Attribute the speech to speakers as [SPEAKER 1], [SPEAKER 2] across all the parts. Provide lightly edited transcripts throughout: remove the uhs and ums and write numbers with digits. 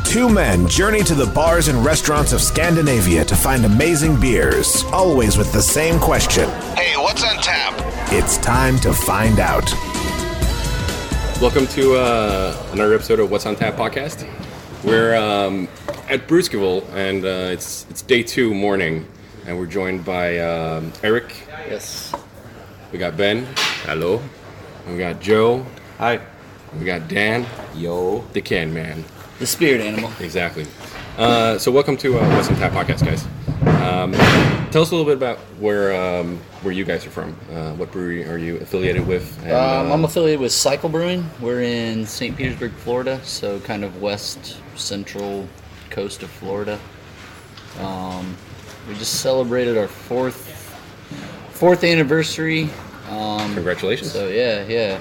[SPEAKER 1] Two men journey to the bars and restaurants of Scandinavia to find amazing beers, always with the same question.
[SPEAKER 2] Hey, what's on tap?
[SPEAKER 1] It's time to find out.
[SPEAKER 3] Welcome to another episode of What's on Tap podcast. We're at Brewskival, and it's day 2 morning, and we're joined by Eric.
[SPEAKER 4] Yes.
[SPEAKER 3] We got Ben. Hello. We got Joe.
[SPEAKER 4] Hi.
[SPEAKER 3] We got Dan.
[SPEAKER 4] Yo.
[SPEAKER 3] The Can Man.
[SPEAKER 4] The spirit animal.
[SPEAKER 3] Exactly. So welcome to What's on Tap podcast, guys. Tell us a little bit about where you guys are from. What brewery are you affiliated with? And,
[SPEAKER 4] I'm affiliated with Cycle Brewing. We're in St. Petersburg, Florida, so kind of west central coast of Florida. We just celebrated our fourth anniversary.
[SPEAKER 3] Congratulations.
[SPEAKER 4] So yeah,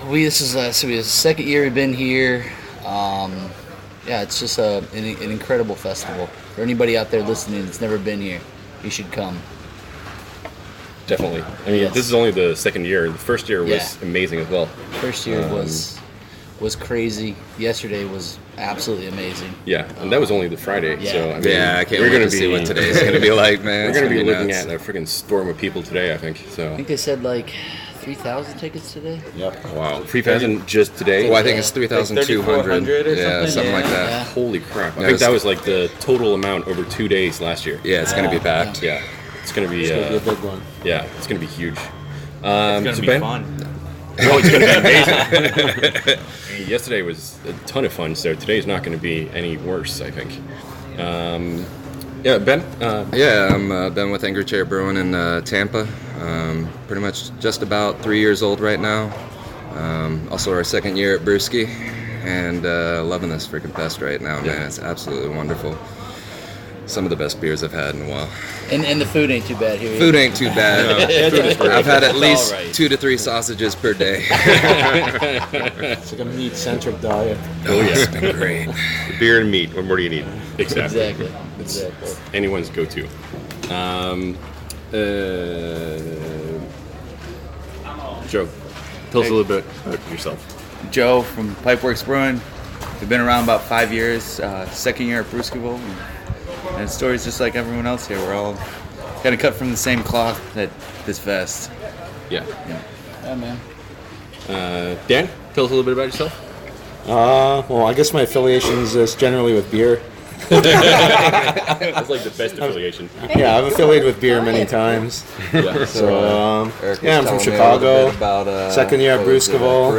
[SPEAKER 4] this is the second year we've been here. It's just an incredible festival. For anybody out there listening that's never been here, you should come.
[SPEAKER 3] Definitely. I mean, This is only the second year. The first year was amazing as well.
[SPEAKER 4] First year was crazy. Yesterday was absolutely amazing.
[SPEAKER 3] Yeah, and that was only the Friday.
[SPEAKER 4] Yeah.
[SPEAKER 3] So I mean,
[SPEAKER 5] I can't wait to see what today's going to be like, man.
[SPEAKER 3] We're going to be looking at a freaking storm of people today, I think. So
[SPEAKER 4] I think they said like 3,000 tickets today.
[SPEAKER 3] Yep. Wow. 3,000 just today?
[SPEAKER 5] Well, I think it's 3,200
[SPEAKER 4] or
[SPEAKER 5] something like that.
[SPEAKER 4] Yeah.
[SPEAKER 3] Holy crap. I think that was like the total amount over 2 days last year.
[SPEAKER 5] Yeah, it's going to be packed.
[SPEAKER 3] Yeah. It's going to be
[SPEAKER 6] a big one.
[SPEAKER 3] Yeah, it's going to be huge.
[SPEAKER 6] It's going to be fun.
[SPEAKER 3] Oh, it's going to be amazing. Yesterday was a ton of fun, so today's not going to be any worse, I think. Ben?
[SPEAKER 5] I'm Ben with Chair Brewing in Tampa. Pretty much just about 3 years old right now. Also our second year at Brewski, and loving this freaking fest right now, man. It's absolutely wonderful. Some of the best beers I've had in a while.
[SPEAKER 4] And the food ain't too bad here.
[SPEAKER 5] Food ain't too bad. I've had at least 2 to 3 sausages per day.
[SPEAKER 6] It's like a meat-centric diet.
[SPEAKER 3] Oh, yeah.
[SPEAKER 5] It's been great.
[SPEAKER 3] Beer and meat. What more do you need?
[SPEAKER 4] Exactly.
[SPEAKER 3] It's anyone's go-to. Joe, tell us a little bit about yourself.
[SPEAKER 7] Joe from Pipeworks Brewing. We've been around about 5 years, second year at Brewskival, and the story's just like everyone else here. We're all kind of cut from the same cloth at this fest.
[SPEAKER 3] Yeah,
[SPEAKER 4] man.
[SPEAKER 3] Dan, tell us a little bit about yourself.
[SPEAKER 6] Well, I guess my affiliations is generally with beer.
[SPEAKER 3] That's like the best affiliation.
[SPEAKER 6] Yeah, I've affiliated with beer many times.
[SPEAKER 3] Yeah.
[SPEAKER 6] So, I'm from Chicago. Second year at Brewskival.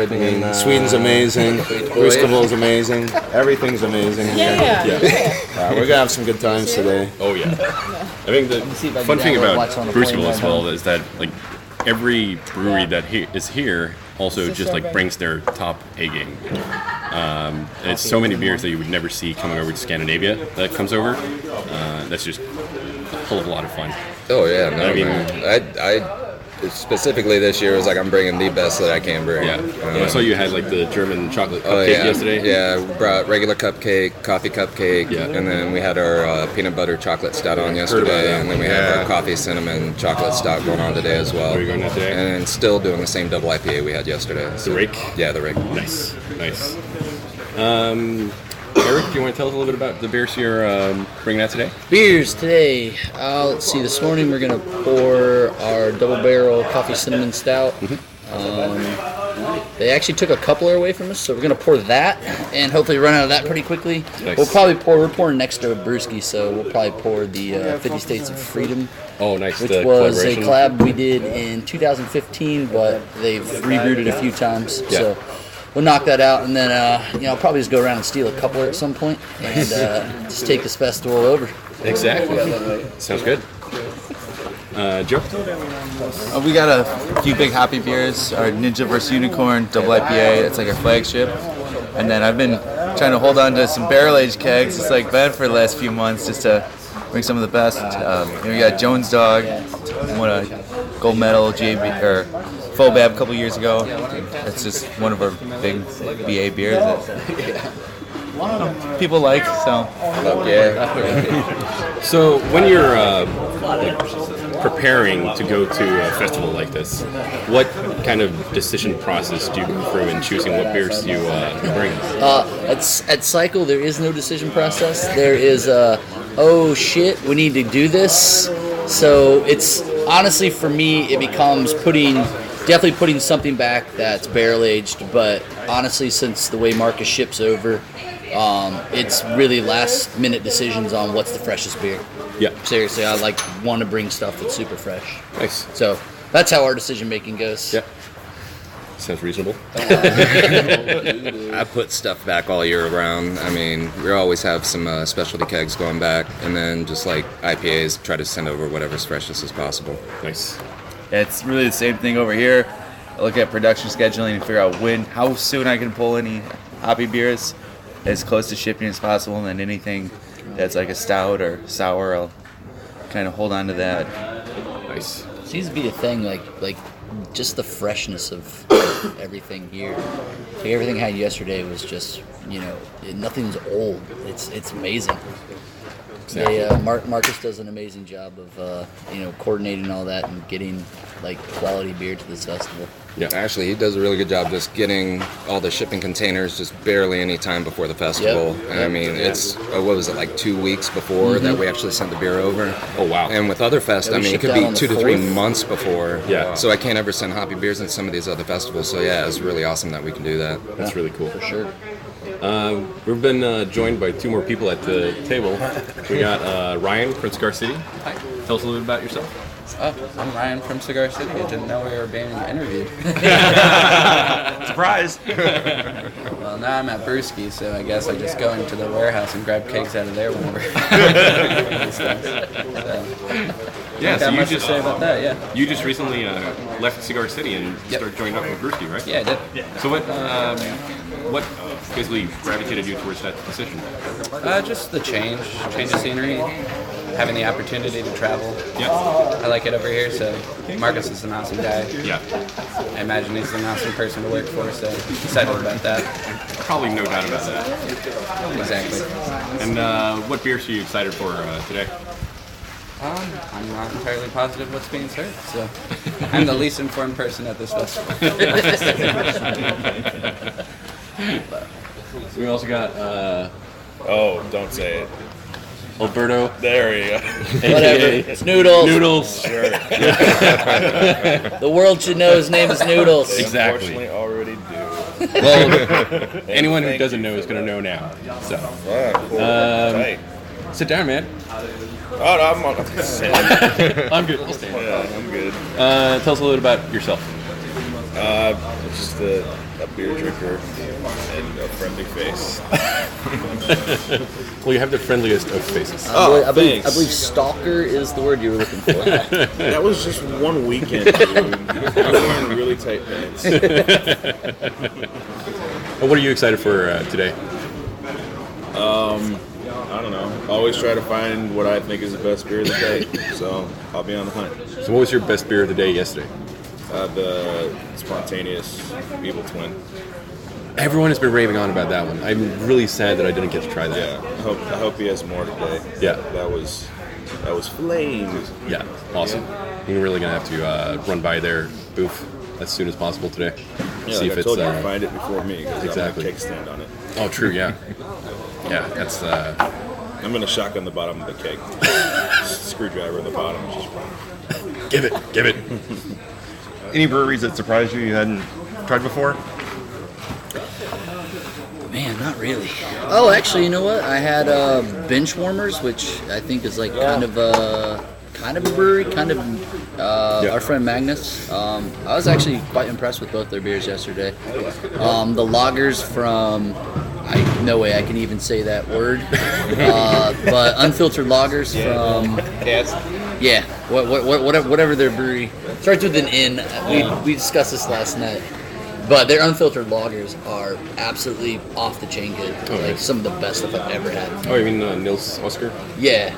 [SPEAKER 6] Sweden's amazing. Brewskival is amazing. Everything's amazing. We're going to have some good times today.
[SPEAKER 3] Oh, yeah. I think the fun thing about Brewskival as well is that like every brewery that is here also just like brings their top A game. And it's so many beers that you would never see coming over to Scandinavia that comes over. That's just a hell of a lot of fun.
[SPEAKER 5] Oh, yeah. No,
[SPEAKER 3] I mean,
[SPEAKER 5] man. I specifically this year was like I'm bringing the best that I can bring.
[SPEAKER 3] Yeah. I saw you had like the German chocolate cupcake yesterday.
[SPEAKER 5] Yeah, we brought regular cupcake, coffee cupcake, and then we had our peanut butter chocolate stout on yesterday, and then we have our coffee cinnamon chocolate stout going on today as well.
[SPEAKER 3] Are you going that today?
[SPEAKER 5] And still doing the same double IPA we had yesterday.
[SPEAKER 3] The Rake?
[SPEAKER 5] Yeah, the Rake.
[SPEAKER 3] Nice. Eric, do you want to tell us a little bit about the beers you're bringing out today?
[SPEAKER 4] Beers today. Let's see. This morning we're gonna pour our double barrel coffee cinnamon stout. They actually took a coupler away from us, so we're gonna pour that and hopefully run out of that pretty quickly.
[SPEAKER 3] Nice.
[SPEAKER 4] We're pouring next to a Brewski, so we'll probably pour the 50 States of Freedom.
[SPEAKER 3] Oh, nice.
[SPEAKER 4] Which was a collab we did in 2015, but they've rebrewed it a few times.
[SPEAKER 3] Yeah.
[SPEAKER 4] So we'll knock that out, and then I'll probably just go around and steal a coupler at some point and just take this festival over.
[SPEAKER 3] Exactly. Sounds good. Joe?
[SPEAKER 7] We got a few big happy beers. Our Ninja vs. Unicorn double IPA. It's like our flagship. And then I've been trying to hold on to some barrel-aged kegs, just like Ben, for the last few months, just to bring some of the best. We got Jones Dog, won a gold medal GAB or Fobab a couple years ago. It's just one of our big BA beers that people like. So
[SPEAKER 5] Yeah.
[SPEAKER 3] So when you're preparing to go to a festival like this, what kind of decision process do you go through in choosing what beers you bring?
[SPEAKER 4] At Cycle, there is no decision process. There is oh shit, we need to do this. So it's honestly, for me, it becomes definitely putting something back that's barrel aged. But honestly, since the way Marcus ships over, it's really last minute decisions on what's the freshest beer.
[SPEAKER 3] Yeah.
[SPEAKER 4] Seriously, I want to bring stuff that's super fresh.
[SPEAKER 3] Nice.
[SPEAKER 4] So that's how our decision making goes.
[SPEAKER 3] Yeah. Sounds reasonable.
[SPEAKER 5] I put stuff back all year round. I mean, we always have some specialty kegs going back, and then just like IPAs, try to send over whatever's freshest as possible.
[SPEAKER 3] Nice.
[SPEAKER 7] It's really the same thing over here. I look at production scheduling and figure out how soon I can pull any hoppy beers as close to shipping as possible, and then anything that's like a stout or sour, I'll kind of hold on to that.
[SPEAKER 3] Nice.
[SPEAKER 4] Seems to be a thing, like just the freshness of everything here. Like everything I had yesterday was just, nothing's old. It's amazing. Exactly. Marcus does an amazing job of coordinating all that and getting quality beer to this festival.
[SPEAKER 5] Yeah, actually, he does a really good job just getting all the shipping containers just barely any time before the festival. Yep. And I mean, it's what was it, 2 weeks before that we actually sent the beer over?
[SPEAKER 3] Oh wow!
[SPEAKER 5] And with other fests, it could be 2 to 3 months before.
[SPEAKER 3] Yeah.
[SPEAKER 5] So I can't ever send hoppy beers in some of these other festivals. So yeah, it's really awesome that we can do that.
[SPEAKER 3] That's really cool.
[SPEAKER 4] For sure.
[SPEAKER 3] We've been joined by 2 more people at the table. We got Ryan from Cigar City.
[SPEAKER 2] Hi.
[SPEAKER 3] Tell us a little bit about yourself.
[SPEAKER 2] I'm Ryan from Cigar City. I didn't know we were being interviewed.
[SPEAKER 3] Surprise!
[SPEAKER 2] Well, now I'm at Brewski, so I guess I just go into the warehouse and grab kegs out of there whenever.
[SPEAKER 3] So
[SPEAKER 2] you just say about that, yeah.
[SPEAKER 3] You just recently left Cigar City and started joining up with Brewski, right?
[SPEAKER 2] Yeah, I did.
[SPEAKER 3] So what basically gravitated you towards that decision?
[SPEAKER 2] Just the change of scenery, having the opportunity to travel.
[SPEAKER 3] Yeah.
[SPEAKER 2] I like it over here, so Marcus is an awesome guy.
[SPEAKER 3] Yeah.
[SPEAKER 2] I imagine he's an awesome person to work for, so excited about that.
[SPEAKER 3] Probably no doubt about that.
[SPEAKER 2] Exactly.
[SPEAKER 3] And what beers are you excited for today?
[SPEAKER 2] I'm not entirely positive what's being served, so I'm the least informed person at this festival.
[SPEAKER 3] We also got
[SPEAKER 8] don't say it.
[SPEAKER 3] Alberto.
[SPEAKER 8] There you go.
[SPEAKER 4] Whatever. It's Noodles.
[SPEAKER 3] Noodles.
[SPEAKER 8] Sure.
[SPEAKER 4] The world should know his name is Noodles.
[SPEAKER 3] Exactly.
[SPEAKER 8] Unfortunately, already do.
[SPEAKER 3] Well, anyone who doesn't know is going to know now. So.
[SPEAKER 8] Cool. Tight.
[SPEAKER 3] Sit down, man.
[SPEAKER 8] Oh, no, I'm
[SPEAKER 3] I'm good. I'll stand.
[SPEAKER 8] Yeah, I'm good.
[SPEAKER 3] Tell us a little bit about yourself.
[SPEAKER 8] Just a beer drinker and a friendly face.
[SPEAKER 3] Well, you have the friendliest of faces.
[SPEAKER 4] I believe stalker is the word you were looking for.
[SPEAKER 8] That was just one weekend, dude. I'm wearing really tight pants.
[SPEAKER 3] And what are you excited for today?
[SPEAKER 8] I don't know. Always try to find what I think is the best beer of the day, so I'll be on the hunt.
[SPEAKER 3] So what was your best beer of the day yesterday?
[SPEAKER 8] The Spontaneous Evil Twin.
[SPEAKER 3] Everyone has been raving on about that one. I'm really sad that I didn't get to try that.
[SPEAKER 8] Yeah, I hope he has more today.
[SPEAKER 3] Yeah.
[SPEAKER 8] That was flames.
[SPEAKER 3] Yeah, awesome. You're really going to have to run by their booth as soon as possible today.
[SPEAKER 8] Yeah,
[SPEAKER 3] See
[SPEAKER 8] like
[SPEAKER 3] if
[SPEAKER 8] I
[SPEAKER 3] it's
[SPEAKER 8] told you, find it before me because
[SPEAKER 3] exactly.
[SPEAKER 8] I'm going to kickstand on it.
[SPEAKER 3] Oh, true, yeah. Yeah, that's...
[SPEAKER 8] I'm going to shotgun the bottom of the keg. Screwdriver in the bottom. Just
[SPEAKER 3] Give it.
[SPEAKER 9] Any breweries that surprised you hadn't tried before?
[SPEAKER 4] Man, not really. Oh, actually, you know what? I had Bench Warmers, which I think is kind of a brewery, our friend Magnus. I was actually quite impressed with both their beers yesterday. The lagers from, no way I can even say that word, but unfiltered lagers from, yeah, whatever their brewery starts with an N. We discussed this last night. But their unfiltered lagers are absolutely off the chain good. Some of the best stuff I've ever had.
[SPEAKER 3] Oh, you mean Nils Oscar?
[SPEAKER 4] Yeah.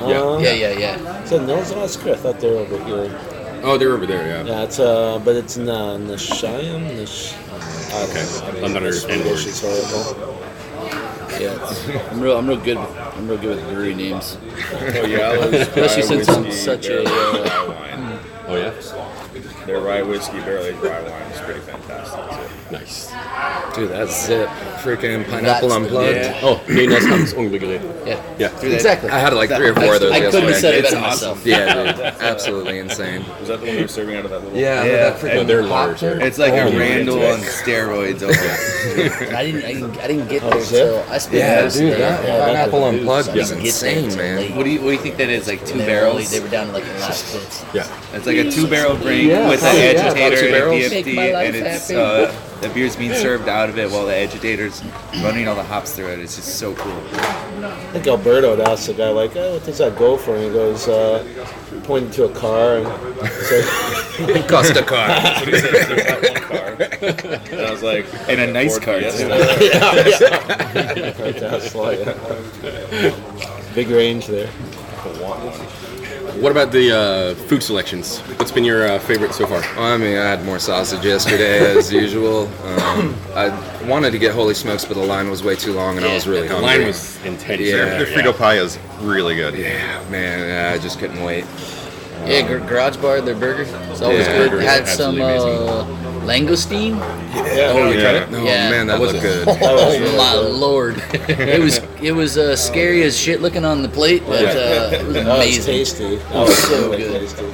[SPEAKER 10] So Nils Oscar, I thought they were over here.
[SPEAKER 3] Oh, they're over there, yeah.
[SPEAKER 10] Yeah, it's but it's in Nishayim.
[SPEAKER 3] Okay, I'm not understanding words.
[SPEAKER 10] It's horrible.
[SPEAKER 4] Yeah, I'm real good with brewery names.
[SPEAKER 8] oh yeah,
[SPEAKER 4] especially since I'm such a.
[SPEAKER 3] Oh yeah.
[SPEAKER 8] Their rye whiskey, barrel-aged rye wine is pretty fantastic.
[SPEAKER 3] Nice.
[SPEAKER 5] Dude, that's Zip. Freaking Pineapple Unplugged.
[SPEAKER 3] Yeah. Oh, nee, das ist unbegriffen.
[SPEAKER 4] Yeah. Exactly.
[SPEAKER 5] I had like 3 or 4 of those
[SPEAKER 4] I couldn't have said it better
[SPEAKER 5] awesome.
[SPEAKER 4] myself.
[SPEAKER 5] Yeah, dude. Absolutely insane.
[SPEAKER 8] Was that the one you were serving out of that little?
[SPEAKER 5] Yeah.
[SPEAKER 7] Yeah.
[SPEAKER 5] Freaking
[SPEAKER 3] They're large.
[SPEAKER 7] It's like a Randall on steroids over it.
[SPEAKER 4] I didn't get there until I spent most of the day.
[SPEAKER 5] Pineapple Unplugged
[SPEAKER 4] I
[SPEAKER 5] is
[SPEAKER 4] didn't get there
[SPEAKER 5] insane,
[SPEAKER 4] until
[SPEAKER 5] man.
[SPEAKER 4] late.
[SPEAKER 7] What do you think that is? Like 2
[SPEAKER 4] And they
[SPEAKER 7] barrels?
[SPEAKER 4] They were down to like the last bits.
[SPEAKER 3] Yeah.
[SPEAKER 7] It's like a 2-barrel drink with an
[SPEAKER 5] probably,
[SPEAKER 7] agitator
[SPEAKER 5] about 2
[SPEAKER 7] and a
[SPEAKER 5] barrels.
[SPEAKER 4] Make
[SPEAKER 7] DFD,
[SPEAKER 4] my life
[SPEAKER 7] and it's
[SPEAKER 4] happy.
[SPEAKER 7] the beer's being served out of it while the agitator's running all the hops through it. It's just so cool.
[SPEAKER 10] I think Alberto had asked the guy, like, oh, what does that go for? And he goes, pointing to a car, and said,
[SPEAKER 5] It cost a car.
[SPEAKER 8] That's what he said. There's that one car. And I was like,
[SPEAKER 7] And a nice
[SPEAKER 8] Ford
[SPEAKER 7] car,
[SPEAKER 8] Fiesta.
[SPEAKER 10] Tesla, yeah. Big range there.
[SPEAKER 3] What about the food selections? What's been your favorite so far?
[SPEAKER 5] Well, I mean, I had more sausage yesterday as usual. I wanted to get Holy Smokes, but the line was way too long, and I was really
[SPEAKER 3] The
[SPEAKER 5] hungry.
[SPEAKER 3] line was intense.
[SPEAKER 5] Yeah.
[SPEAKER 9] The Frito pie is really good.
[SPEAKER 5] Yeah, man, I just couldn't wait.
[SPEAKER 4] Yeah, Garage Bar, their burger. It's always
[SPEAKER 5] Yeah,
[SPEAKER 4] good.
[SPEAKER 3] burger is
[SPEAKER 4] Had some
[SPEAKER 3] absolutely
[SPEAKER 4] langoustine.
[SPEAKER 3] Oh, you tried it?
[SPEAKER 5] Oh
[SPEAKER 4] Yeah.
[SPEAKER 5] man, that looked good.
[SPEAKER 4] Oh my lord! It was scary as shit looking on the plate, but it was
[SPEAKER 10] Oh, it's
[SPEAKER 4] amazing.
[SPEAKER 10] tasty.
[SPEAKER 4] Oh, so
[SPEAKER 10] Really
[SPEAKER 4] good.
[SPEAKER 10] tasty.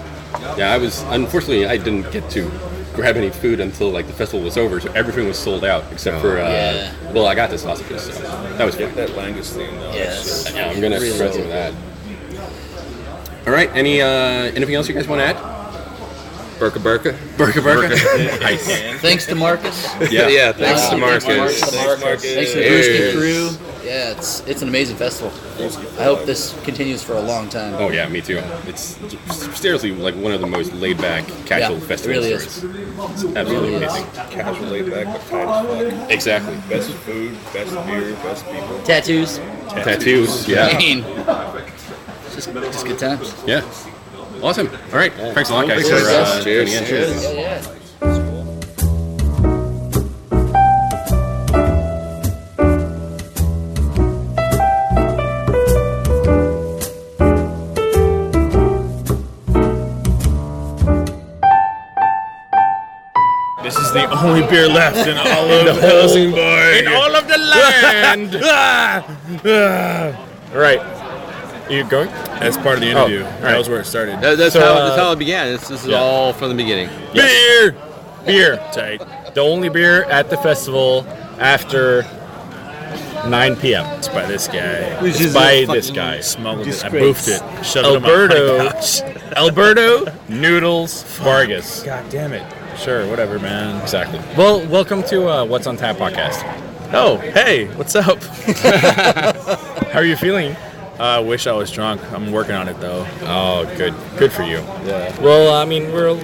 [SPEAKER 3] Yeah, unfortunately, I didn't get to grab any food until like the festival was over, so everything was sold out except for,
[SPEAKER 4] Yeah.
[SPEAKER 3] well, I got the sausages, so that was fun.
[SPEAKER 8] Get that langoustine, though.
[SPEAKER 4] Yes.
[SPEAKER 3] Yeah, I'm gonna
[SPEAKER 4] Really
[SPEAKER 3] try some of that. All right, anything else you guys want to add?
[SPEAKER 5] Burka.
[SPEAKER 3] Burka. Nice.
[SPEAKER 4] Thanks to Marcus.
[SPEAKER 5] Yeah, thanks to
[SPEAKER 4] Marcus.
[SPEAKER 5] Marcus.
[SPEAKER 4] Thanks to the Brewski crew. Yeah, it's an amazing festival. I hope this continues for a long time.
[SPEAKER 3] Oh yeah, me too. It's seriously like one of the most laid-back, casual
[SPEAKER 4] Yeah, it
[SPEAKER 3] festivals.
[SPEAKER 4] really
[SPEAKER 3] there
[SPEAKER 4] is.
[SPEAKER 3] It's absolutely
[SPEAKER 4] Really is.
[SPEAKER 3] amazing.
[SPEAKER 8] Casual, laid back, but tight as fuck.
[SPEAKER 3] Exactly.
[SPEAKER 8] Best food, best beer, best people.
[SPEAKER 4] Tattoos.
[SPEAKER 3] Tattoos.
[SPEAKER 4] I
[SPEAKER 3] Yeah.
[SPEAKER 4] mean, just good times.
[SPEAKER 3] Yeah. Awesome. All right. Thanks a lot, guys.
[SPEAKER 5] Thanks,
[SPEAKER 3] for,
[SPEAKER 5] guys. Cheers.
[SPEAKER 3] tuning in.
[SPEAKER 5] Cheers.
[SPEAKER 4] Yeah.
[SPEAKER 11] This is the only beer left in all of Helsingborg. In all of the land.
[SPEAKER 12] All right. You going?
[SPEAKER 11] That's part of the interview.
[SPEAKER 12] right.
[SPEAKER 11] That was where it started.
[SPEAKER 12] That's
[SPEAKER 13] how it began. This is
[SPEAKER 12] yeah.
[SPEAKER 13] all from the beginning.
[SPEAKER 12] Beer! Beer.
[SPEAKER 11] Tight.
[SPEAKER 12] The only beer at the festival after 9 p.m.
[SPEAKER 11] It's by this guy.
[SPEAKER 12] It's by this guy.
[SPEAKER 11] Smuggled it. I boofed it. Shoved it on my
[SPEAKER 12] Alberto.
[SPEAKER 11] couch.
[SPEAKER 12] Alberto Noodles Vargas.
[SPEAKER 11] God damn it. Sure, whatever, man.
[SPEAKER 12] Exactly. Well, welcome to What's on Tap podcast.
[SPEAKER 11] Oh, hey, what's up?
[SPEAKER 12] How are you feeling?
[SPEAKER 11] I wish I was drunk. I'm working on it though.
[SPEAKER 12] Oh, good. Good for you.
[SPEAKER 11] Yeah.
[SPEAKER 12] Well, I mean, we'll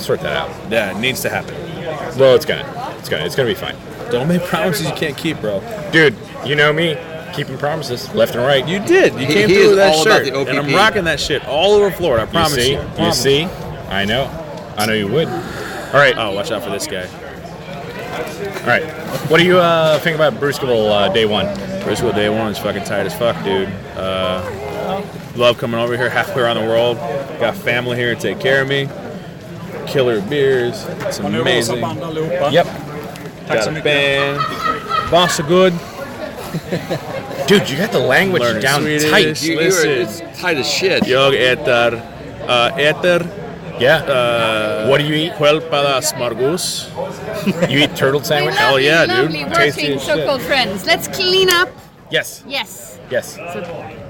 [SPEAKER 12] sort that out.
[SPEAKER 11] Yeah, it needs to happen.
[SPEAKER 12] Well, it's gonna be fine.
[SPEAKER 11] Don't make promises you can't keep, bro.
[SPEAKER 12] Dude, you know me, keeping promises left and right.
[SPEAKER 11] You did. You came
[SPEAKER 13] He
[SPEAKER 11] through
[SPEAKER 13] is
[SPEAKER 11] with that
[SPEAKER 13] all about
[SPEAKER 11] shirt,
[SPEAKER 13] the OPP.
[SPEAKER 11] and I'm rocking that shit all over Florida. I promise you.
[SPEAKER 12] You see? I know you would. All right.
[SPEAKER 11] Oh, watch out for this guy.
[SPEAKER 12] All right. What do you think about Brewskival day one?
[SPEAKER 11] Brewskival day one is fucking tight as fuck, dude. Love coming over here halfway around the world. Got family here to take care of me. Killer beers. It's amazing.
[SPEAKER 12] Yep.
[SPEAKER 11] Got a band. Varsågod.
[SPEAKER 12] Dude, you got the language
[SPEAKER 11] Learning
[SPEAKER 12] down
[SPEAKER 11] Swedish.
[SPEAKER 12] tight.
[SPEAKER 13] It's tight as shit.
[SPEAKER 7] Jag äter
[SPEAKER 12] Yeah. What do you eat?
[SPEAKER 7] Skälpada smörgås.
[SPEAKER 12] You eat turtle sandwich?
[SPEAKER 7] Hell yeah, dude.
[SPEAKER 14] Lovely working so-called friends. Let's clean up.
[SPEAKER 12] Yes.
[SPEAKER 14] Yes.
[SPEAKER 12] Yes.
[SPEAKER 14] So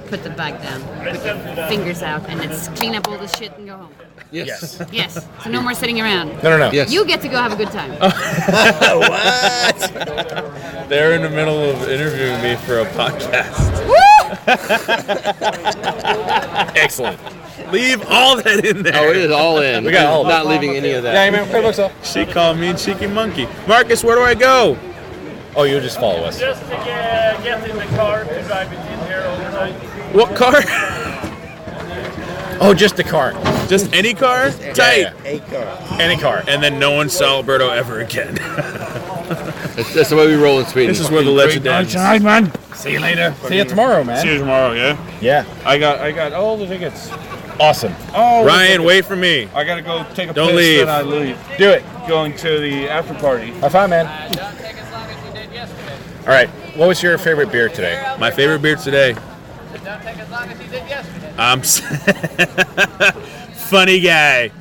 [SPEAKER 14] put the bag down, put your fingers out, and let's clean up all the shit and go home.
[SPEAKER 12] Yes.
[SPEAKER 14] Yes. So no more sitting around.
[SPEAKER 12] No.
[SPEAKER 7] Yes.
[SPEAKER 14] You get to go have a good time.
[SPEAKER 7] What? They're in the middle of interviewing me for a podcast.
[SPEAKER 12] Excellent.
[SPEAKER 7] Leave all that in there.
[SPEAKER 13] Oh, it is all in.
[SPEAKER 12] We got all of it.
[SPEAKER 13] Not leaving any of that.
[SPEAKER 12] Yeah, man. It looks up.
[SPEAKER 7] She called me Cheeky Monkey. Marcus, where do I go?
[SPEAKER 12] Oh, you just follow us.
[SPEAKER 15] Just to get in the car to drive it in here overnight.
[SPEAKER 7] What car?
[SPEAKER 12] Oh, just the car.
[SPEAKER 7] Just any car? Tight.
[SPEAKER 12] A car. Any car.
[SPEAKER 7] And then no one saw Alberto ever again.
[SPEAKER 13] That's the way we roll in Sweden.
[SPEAKER 7] This is where the legend ends.
[SPEAKER 12] Tonight, man. See you later. See you tomorrow, man.
[SPEAKER 7] See you tomorrow, yeah?
[SPEAKER 12] Yeah.
[SPEAKER 7] I got all the tickets.
[SPEAKER 12] Awesome.
[SPEAKER 11] Oh, Ryan, wait for me.
[SPEAKER 15] I gotta go take a
[SPEAKER 11] Don't
[SPEAKER 15] piss,
[SPEAKER 11] leave.
[SPEAKER 15] then I leave.
[SPEAKER 12] Do it.
[SPEAKER 15] Going to the after party.
[SPEAKER 12] Have fun, man. All right. What was your favorite beer today?
[SPEAKER 11] My favorite beer today. I'm funny guy.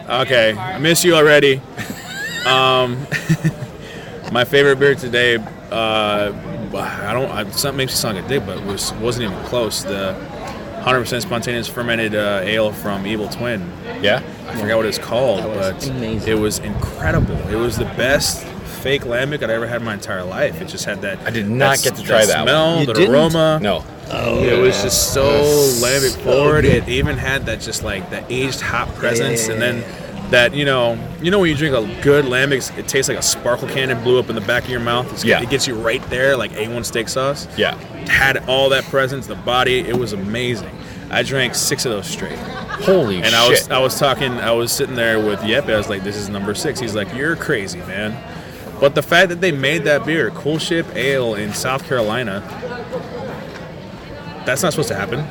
[SPEAKER 11] Okay, I miss you already. My favorite beer today. Something makes me sound like a dick, but it wasn't even close. The 100% spontaneous fermented ale from Evil Twin.
[SPEAKER 12] Yeah,
[SPEAKER 11] I forgot what it's called, but it was incredible. It was the best fake lambic I'd ever had in my entire life. It just had that.
[SPEAKER 12] I did not get to try that
[SPEAKER 11] smell,
[SPEAKER 12] one.
[SPEAKER 11] the aroma.
[SPEAKER 12] No.
[SPEAKER 11] It was just so lambic forward. It even had that just like that aged hop presence, and then that you know when you drink a good lambic, it tastes like a sparkle cannon blew up in the back of your mouth. It gets you right there, like A1 steak sauce.
[SPEAKER 12] Yeah,
[SPEAKER 11] it had all that presence, the body. It was amazing. I drank 6 of those straight.
[SPEAKER 12] Holy shit!
[SPEAKER 11] And I was sitting there with Yeppe. I was like, "This is number 6." He's like, "You're crazy, man." But the fact that they made that beer, Cool Ship Ale in South Carolina, that's not supposed to happen.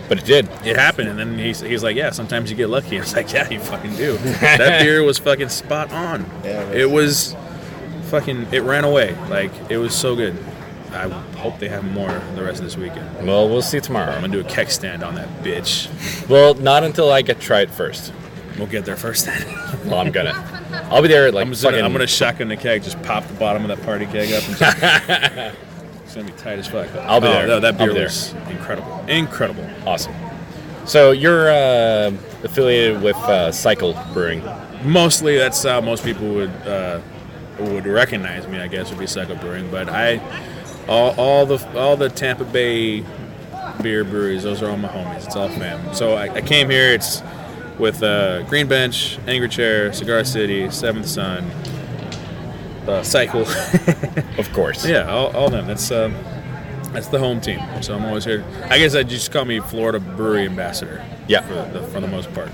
[SPEAKER 12] But it did.
[SPEAKER 11] It happened, and then he's like, "Yeah, sometimes you get lucky." I was like, "Yeah, you fucking do." That beer was fucking spot on.
[SPEAKER 12] Yeah,
[SPEAKER 11] it was fucking. It ran away. Like it was so good. I hope they have more the rest of this weekend.
[SPEAKER 12] Well, we'll see tomorrow.
[SPEAKER 11] I'm gonna do a keg stand on that bitch.
[SPEAKER 12] Well, not until I get to try it first.
[SPEAKER 11] We'll get there first then.
[SPEAKER 12] Well, I'm gonna. I'll be there at like
[SPEAKER 11] I'm gonna shotgun the keg, just pop the bottom of that party keg up. And just, it's gonna be tight as fuck.
[SPEAKER 12] I'll be there.
[SPEAKER 11] No, that beer was incredible. Incredible.
[SPEAKER 12] Awesome. So you're affiliated with Cycle Brewing.
[SPEAKER 11] Mostly, that's how most people would recognize me. I guess would be Cycle Brewing, but all the Tampa Bay beer breweries, those are all my homies. It's all fam. So I came here. It's with Green Bench, Angrychair, Cigar City, Seventh Son, Cycle.
[SPEAKER 12] Of course.
[SPEAKER 11] Yeah, all them. That's the home team. So I'm always here. I guess I'd just call me Florida Brewery Ambassador.
[SPEAKER 12] Yeah.
[SPEAKER 11] For the most part.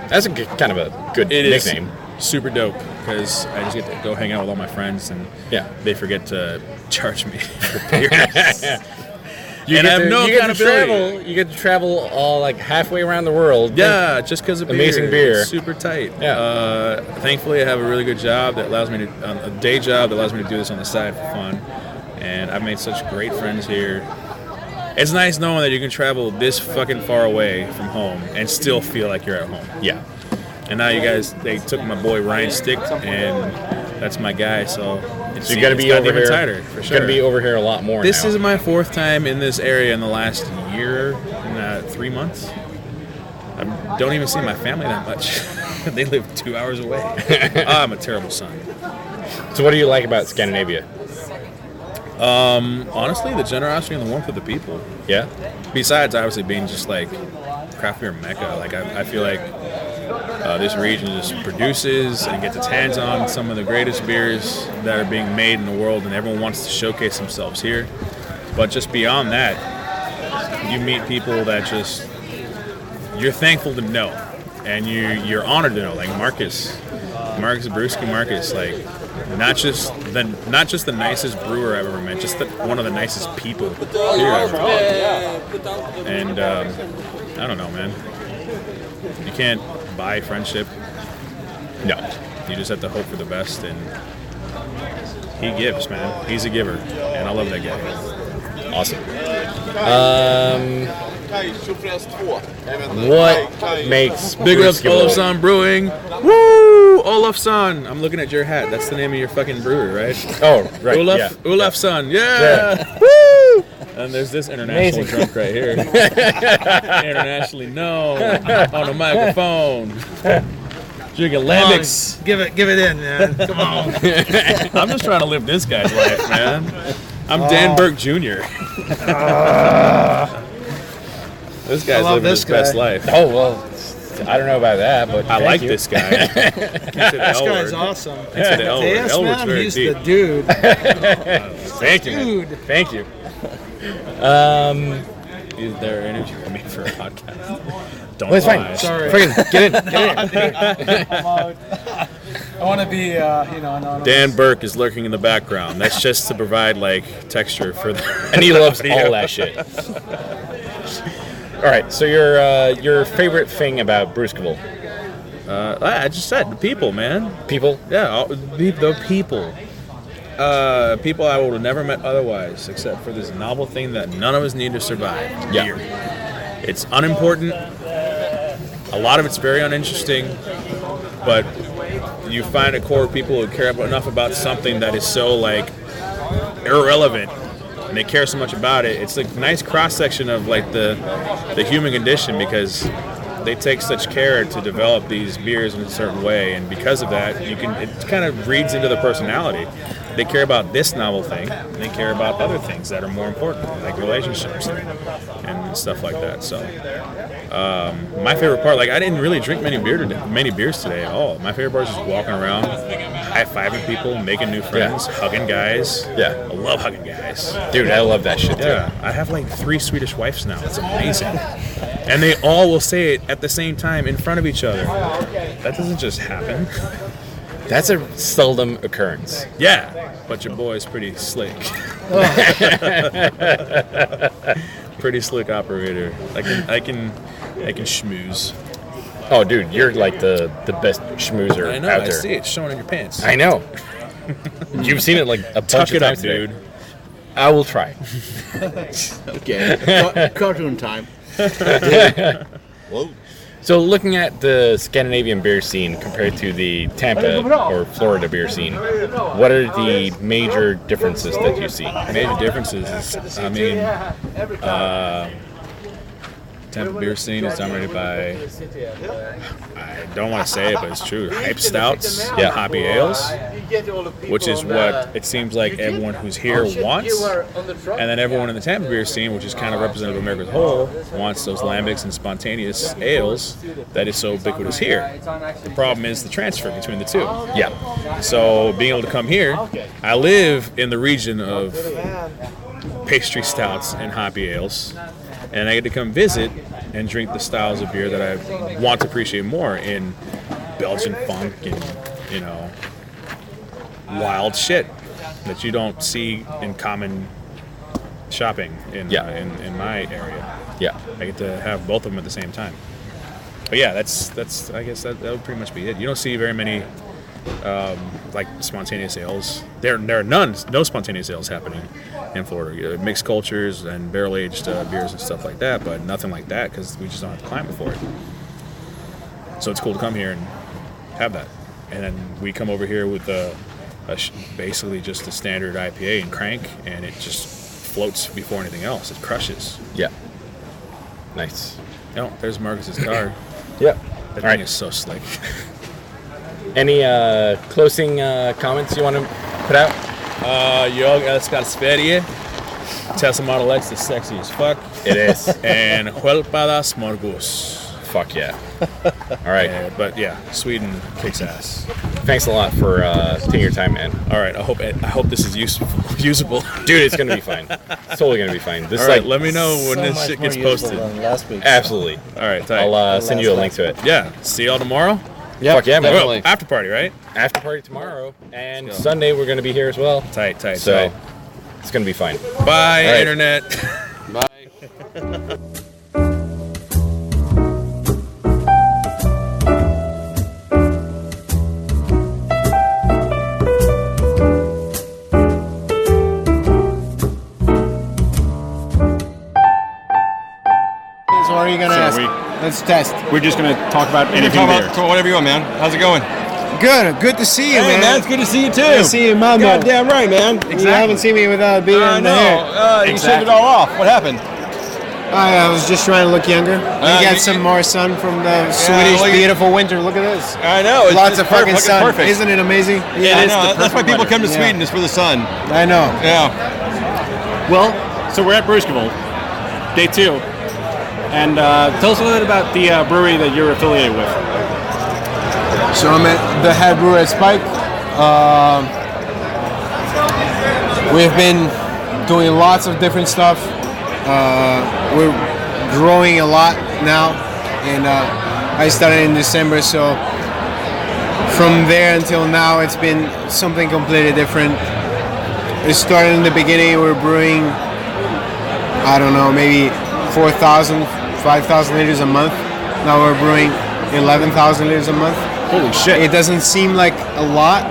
[SPEAKER 12] That's kind of a good nickname.
[SPEAKER 11] Is super dope because I just get to go hang out with all my friends and they forget to charge me for beers.
[SPEAKER 12] You get to travel all like halfway around the world.
[SPEAKER 11] Yeah, just because of
[SPEAKER 12] amazing beer.
[SPEAKER 11] It's super tight.
[SPEAKER 12] Yeah.
[SPEAKER 11] Thankfully, I have a really good job that allows me to a day job that allows me to do this on the side for fun, and I've made such great friends here. It's nice knowing that you can travel this fucking far away from home and still feel like you're at home.
[SPEAKER 12] Yeah.
[SPEAKER 11] And now they took my boy Ryan Stick, and that's my guy. So
[SPEAKER 12] you're gonna be over here.
[SPEAKER 11] Tighter, for sure.
[SPEAKER 12] Gonna be over here a lot more.
[SPEAKER 11] This
[SPEAKER 12] now.
[SPEAKER 11] is my 4th time in this area in the last year and 3 months. I don't even see my family that much. They live 2 hours away. I'm a terrible son.
[SPEAKER 12] So what do you like about Scandinavia?
[SPEAKER 11] Honestly, the generosity and the warmth of the people.
[SPEAKER 12] Yeah.
[SPEAKER 11] Besides, obviously, being just like craft beer mecca. Like I feel like this region just produces and gets its hands on some of the greatest beers that are being made in the world, and everyone wants to showcase themselves here. But just beyond that, you meet people that just you're thankful to know, and you're honored to know. Like Marcus Brewski, like not just the nicest brewer I've ever met, just one of the nicest people here I've ever met. And I don't know, man. You can't buy friendship.
[SPEAKER 12] No.
[SPEAKER 11] You just have to hope for the best, and he gives, man. He's a giver, and I love that guy.
[SPEAKER 12] Awesome. What makes
[SPEAKER 11] Big ups Olofsson Brewing? Woo! Olofsson! I'm looking at your hat. That's the name of your fucking brewery, right?
[SPEAKER 12] Oh, right.
[SPEAKER 11] Olofsson, yeah! Woo! And there's this international drunk right here. Internationally known on the microphone. Drinking lambics.
[SPEAKER 15] Give it in, man. Come on.
[SPEAKER 11] I'm just trying to live this guy's life, man. I'm Dan Burke Jr. This guy's living his best life.
[SPEAKER 12] Oh, well, I don't know about that, but
[SPEAKER 11] I like this guy.
[SPEAKER 15] This guy's awesome.
[SPEAKER 11] Yes,
[SPEAKER 15] man, he's the dude.
[SPEAKER 12] Thank you, dude. Thank you.
[SPEAKER 11] Is there energy for me for a podcast? Don't
[SPEAKER 12] well, it's
[SPEAKER 11] lie.
[SPEAKER 12] fine.
[SPEAKER 15] Sorry.
[SPEAKER 12] Friggin' get in.
[SPEAKER 15] I want to be, anonymous.
[SPEAKER 11] Dan Burke is lurking in the background. That's just to provide, like, texture for the...
[SPEAKER 12] And he loves all that shit. All right. So your favorite thing about Brewskival?
[SPEAKER 11] I just said the people, man.
[SPEAKER 12] People?
[SPEAKER 11] Yeah, the people. People I would have never met otherwise, except for this novel thing that none of us need to survive.
[SPEAKER 12] Yeah.
[SPEAKER 11] Beer. It's unimportant. A lot of it's very uninteresting, but you find a core of people who care enough about something that is so like irrelevant, and they care so much about it. It's a nice cross section of like the human condition, because they take such care to develop these beers in a certain way, and because of that, it kind of reads into the personality. They care about this novel thing, and they care about other things that are more important, like relationships and stuff like that. So, my favorite part, like I didn't really drink many beers today at all. My favorite part is just walking around, high-fiving people, making new friends, hugging guys.
[SPEAKER 12] Yeah,
[SPEAKER 11] I love hugging guys.
[SPEAKER 12] Dude, I love that shit too.
[SPEAKER 11] Yeah, I have like 3 Swedish wives now. It's amazing. And they all will say it at the same time in front of each other. That doesn't just happen.
[SPEAKER 12] That's a seldom occurrence.
[SPEAKER 11] Yeah, but your boy's pretty slick. Pretty slick operator. I can schmooze.
[SPEAKER 12] Oh, dude, you're like the best schmoozer
[SPEAKER 11] I know,
[SPEAKER 12] out
[SPEAKER 11] I
[SPEAKER 12] there.
[SPEAKER 11] see it showing in your pants.
[SPEAKER 12] I know. You've seen it like a bunch
[SPEAKER 11] Tuck
[SPEAKER 12] of
[SPEAKER 11] it
[SPEAKER 12] times
[SPEAKER 11] up,
[SPEAKER 12] today.
[SPEAKER 11] dude.
[SPEAKER 12] I will try.
[SPEAKER 10] Okay, cartoon time.
[SPEAKER 12] Whoa. So looking at the Scandinavian beer scene compared to the Tampa or Florida beer scene, what are the major differences that you see?
[SPEAKER 11] Major differences is, Tampa beer scene is dominated by, I don't want to say it, but it's true, hype stouts, hoppy ales, which is what it seems like everyone who's here wants. And then everyone in the Tampa beer scene, which is kind of representative of America as a whole, wants those lambics and spontaneous ales that is so ubiquitous here. The problem is the transfer between the two.
[SPEAKER 12] Yeah.
[SPEAKER 11] So being able to come here, I live in the region of pastry stouts and hoppy ales, and I get to come visit and drink the styles of beer that I want to appreciate more in Belgian funk and, wild shit that you don't see in common shopping in my area.
[SPEAKER 12] Yeah.
[SPEAKER 11] I get to have both of them at the same time. But yeah, that's I guess that would pretty much be it. You don't see very many like spontaneous ales. There are no spontaneous ales happening in Florida. Mixed cultures and barrel-aged beers and stuff like that, but nothing like that because we just don't have the climate for it. So it's cool to come here and have that. And then we come over here with basically just a standard IPA and crank, and it just floats before anything else. It crushes.
[SPEAKER 12] Yeah. Nice.
[SPEAKER 11] Oh, there's Marcus's car.
[SPEAKER 12] Yeah.
[SPEAKER 11] That thing is so slick.
[SPEAKER 12] Any closing comments you want to put out?
[SPEAKER 11] Jag älskar Sverige. Tesla Model X is sexy as fuck.
[SPEAKER 12] It is.
[SPEAKER 11] And Huelpada Smorgos.
[SPEAKER 12] Fuck yeah. All right.
[SPEAKER 11] But yeah, Sweden kicks ass.
[SPEAKER 12] Thanks a lot for taking your time, man.
[SPEAKER 11] All right. I hope this is usable.
[SPEAKER 12] Dude, it's gonna be fine. It's totally gonna be fine. This
[SPEAKER 11] all right. Let me know when this shit gets posted.
[SPEAKER 10] Last week.
[SPEAKER 12] Absolutely.
[SPEAKER 11] All right. Tight.
[SPEAKER 12] I'll send you a link to it.
[SPEAKER 11] Yeah. See y'all tomorrow.
[SPEAKER 12] Yeah. Fuck yeah, man.
[SPEAKER 11] Well, after party, right?
[SPEAKER 12] After party tomorrow, and Sunday we're gonna be here as well.
[SPEAKER 11] Tight.
[SPEAKER 12] So it's gonna be fine.
[SPEAKER 11] Bye, right. Internet.
[SPEAKER 12] Bye.
[SPEAKER 10] So what are you gonna ask? Let's test.
[SPEAKER 9] We're just gonna talk about anything beer.
[SPEAKER 13] Talk whatever you want, man. How's it going?
[SPEAKER 10] Good to see you,
[SPEAKER 13] Hey,
[SPEAKER 10] man.
[SPEAKER 13] It's good to see you too.
[SPEAKER 10] Good to see you, Mama.
[SPEAKER 13] Goddamn right, man.
[SPEAKER 10] You haven't seen me without being in the hair.
[SPEAKER 13] You shaved it all off. What happened?
[SPEAKER 10] I was just trying to look younger. You got some more sun from the Swedish beautiful winter. Look at this.
[SPEAKER 13] I know.
[SPEAKER 10] Lots of fucking sun.
[SPEAKER 13] Perfect.
[SPEAKER 10] Isn't it amazing?
[SPEAKER 13] Yeah, I know. That's why people come to Sweden, is for the sun.
[SPEAKER 10] I know.
[SPEAKER 13] Yeah.
[SPEAKER 9] Well, so we're at Brewskival, day 2. And tell us a little bit about the brewery that you're affiliated with.
[SPEAKER 10] So I'm the head brewer at Spike. We've been doing lots of different stuff. We're growing a lot now, and I started in December, so from there until now it's been something completely different. It started in the beginning, we were brewing, I don't know, maybe 4,000, 5,000 liters a month. Now we're brewing 11,000 liters a month.
[SPEAKER 9] Holy shit!
[SPEAKER 10] It doesn't seem like a lot.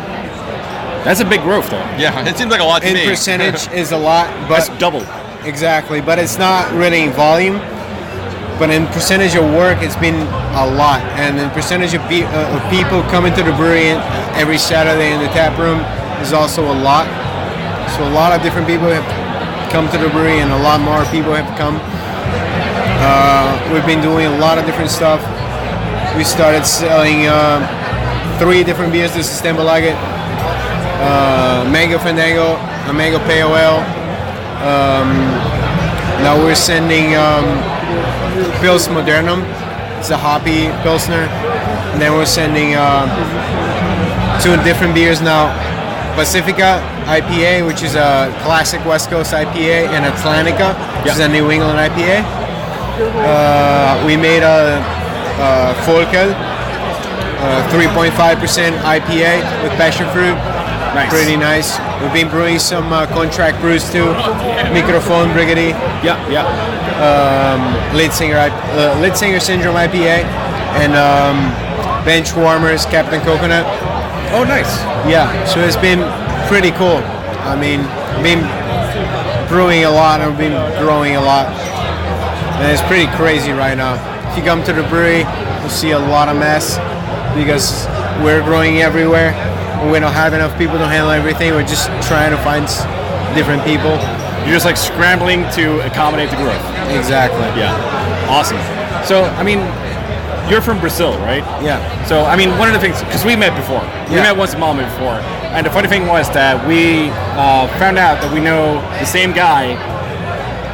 [SPEAKER 9] That's a big growth, though.
[SPEAKER 13] Yeah, it seems like a lot to me.
[SPEAKER 10] In percentage is a lot, but
[SPEAKER 9] that's double.
[SPEAKER 10] Exactly, but it's not really in volume. But in percentage of work, it's been a lot, and in percentage of people coming to the brewery every Saturday in the tap room is also a lot. So a lot of different people have come to the brewery, and a lot more people have come. We've been doing a lot of different stuff. We started selling 3 different beers to Systembolaget. Mango Fandango, a Mango Pale Ale. Now we're sending Pils Modernum. It's a hoppy Pilsner. And then we're sending 2 different beers now. Pacifica IPA, which is a classic West Coast IPA, and Atlantica, which is a New England IPA. We made a Folkel, 3.5% IPA with passion fruit.
[SPEAKER 9] Nice.
[SPEAKER 10] Pretty nice. We've been brewing some contract brews too. Microphone Brigady.
[SPEAKER 9] Yeah.
[SPEAKER 10] Lead Singer Syndrome IPA, and Bench Warmers Captain Coconut.
[SPEAKER 9] Oh, nice.
[SPEAKER 10] Yeah, so it's been pretty cool. I mean, been brewing a lot and been growing a lot, and it's pretty crazy right now. If you come to the brewery, you'll see a lot of mess because we're growing everywhere. We don't have enough people to handle everything. We're just trying to find different people.
[SPEAKER 9] You're just like scrambling to accommodate the growth.
[SPEAKER 10] Exactly.
[SPEAKER 9] Yeah. Awesome. So, I mean, you're from Brazil, right?
[SPEAKER 10] Yeah.
[SPEAKER 9] So, I mean, one of the things, because we met before. We met once in Malmö before. And the funny thing was that we found out that we know the same guy,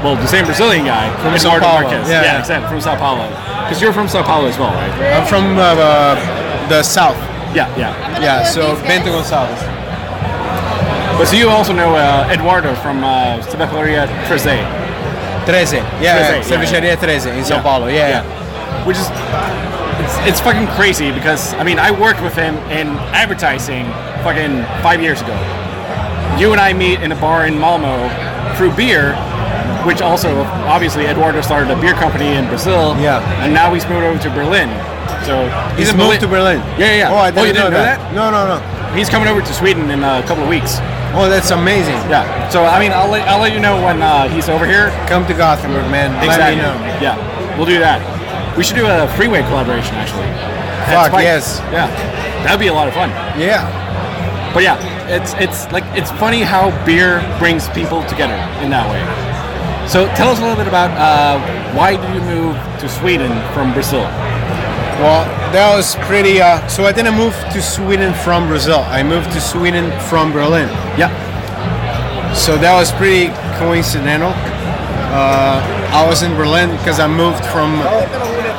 [SPEAKER 9] well, the same Brazilian guy
[SPEAKER 10] from
[SPEAKER 9] Eduardo
[SPEAKER 10] Sao Paulo.
[SPEAKER 9] Marquez.
[SPEAKER 10] Yeah,
[SPEAKER 9] exactly, from Sao Paulo. Because you're from Sao Paulo as well, right?
[SPEAKER 10] I'm from the south.
[SPEAKER 9] Yeah,
[SPEAKER 10] so Bento Gonçalves.
[SPEAKER 9] But so you also know Eduardo from Cervejaria 13.
[SPEAKER 10] 13, yeah, Cervejaria 13 in Sao Paulo, yeah.
[SPEAKER 9] Which is, it's fucking crazy because, I mean, I worked with him in advertising fucking 5 years ago. You and I meet in a bar in Malmö through beer, which also, obviously, Eduardo started a beer company in Brazil.
[SPEAKER 10] Yeah.
[SPEAKER 9] And now he's moved over to Berlin. So
[SPEAKER 10] he's moved to Berlin.
[SPEAKER 9] Yeah.
[SPEAKER 10] Oh, I didn't
[SPEAKER 9] you didn't know that?
[SPEAKER 10] No.
[SPEAKER 9] He's coming over to Sweden in a couple of weeks.
[SPEAKER 10] Oh, that's amazing.
[SPEAKER 9] Yeah. So I mean, I'll let you know when he's over here.
[SPEAKER 10] Come to Gothenburg, man.
[SPEAKER 9] Exactly.
[SPEAKER 10] Let me know.
[SPEAKER 9] Yeah, we'll do that. We should do a freeway collaboration, actually.
[SPEAKER 10] Fuck yes.
[SPEAKER 9] Yeah, that'd be a lot of fun.
[SPEAKER 10] Yeah.
[SPEAKER 9] But yeah, it's funny how beer brings people together in that way. So tell us a little bit about why did you move to Sweden from Brazil?
[SPEAKER 10] Well, that was pretty. So I didn't move to Sweden from Brazil. I moved to Sweden from Berlin.
[SPEAKER 9] Yeah.
[SPEAKER 10] So that was pretty coincidental. I was in Berlin because I moved from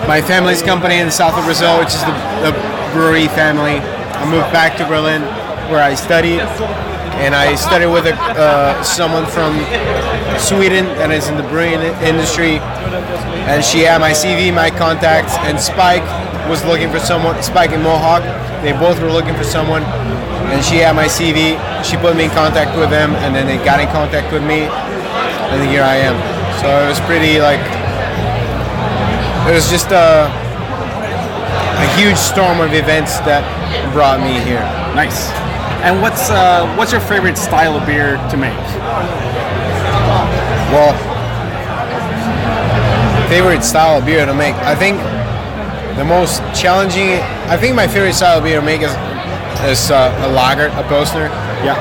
[SPEAKER 10] my family's company in the south of Brazil, which is the brewery family. I moved back to Berlin where I studied, and I studied with someone from Sweden that is in the brewing industry, and she had my CV, my contacts, and Spike was looking for someone. Spike and Mohawk, they both were looking for someone, and she had my CV. She put me in contact with them, and then they got in contact with me, and here I am. So it was pretty it was just a huge storm of events that brought me here.
[SPEAKER 9] Nice. And what's your favorite style of beer to make?
[SPEAKER 10] Well, favorite style of beer to make. I think the most challenging. I think my favorite style of beer to make is a lager, a Pilsner.
[SPEAKER 9] Yeah.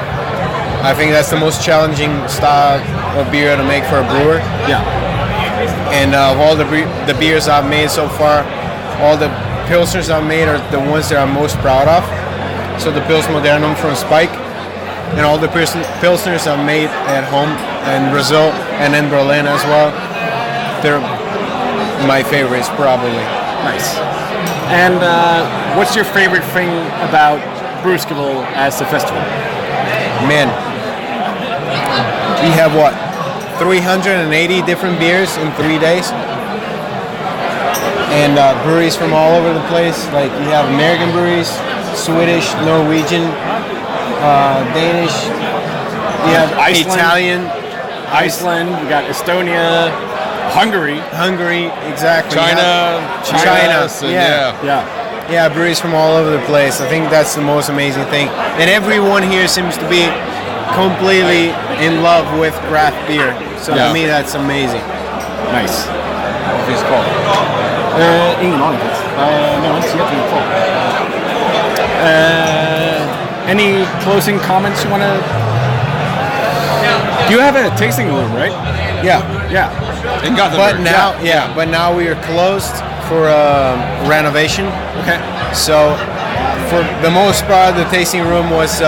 [SPEAKER 10] I think that's the most challenging style of beer to make for a brewer.
[SPEAKER 9] Yeah.
[SPEAKER 10] And of all the beers I've made so far, all the Pilsners I've made are the ones that I'm most proud of. So the Pils Modernum from Spike, and all the Pilsners I've made at home in Brazil and in Berlin as well. They're my favorites, probably.
[SPEAKER 9] Nice. And what's your favorite thing about Brewskival as a festival?
[SPEAKER 10] Man, we have 380 different beers in 3 days, and breweries from all over the place. Like we have American breweries, Swedish, Norwegian, Danish. We have
[SPEAKER 9] Iceland,
[SPEAKER 10] Italian,
[SPEAKER 9] Iceland. We got Estonia. Hungary,
[SPEAKER 10] exactly.
[SPEAKER 13] China.
[SPEAKER 10] Yeah, breweries from all over the place. I think that's the most amazing thing. And everyone here seems to be completely in love with craft beer. So to me, that's amazing.
[SPEAKER 9] Nice.
[SPEAKER 10] Finns kvar?
[SPEAKER 9] Ingen aning faktiskt. Nej, inte så jättemycket kvar. Any closing comments you want to... You have a tasting room, right?
[SPEAKER 10] Yeah.
[SPEAKER 13] In Gothenburg.
[SPEAKER 10] But now we are closed for renovation.
[SPEAKER 9] Okay.
[SPEAKER 10] So for the most part, the tasting room was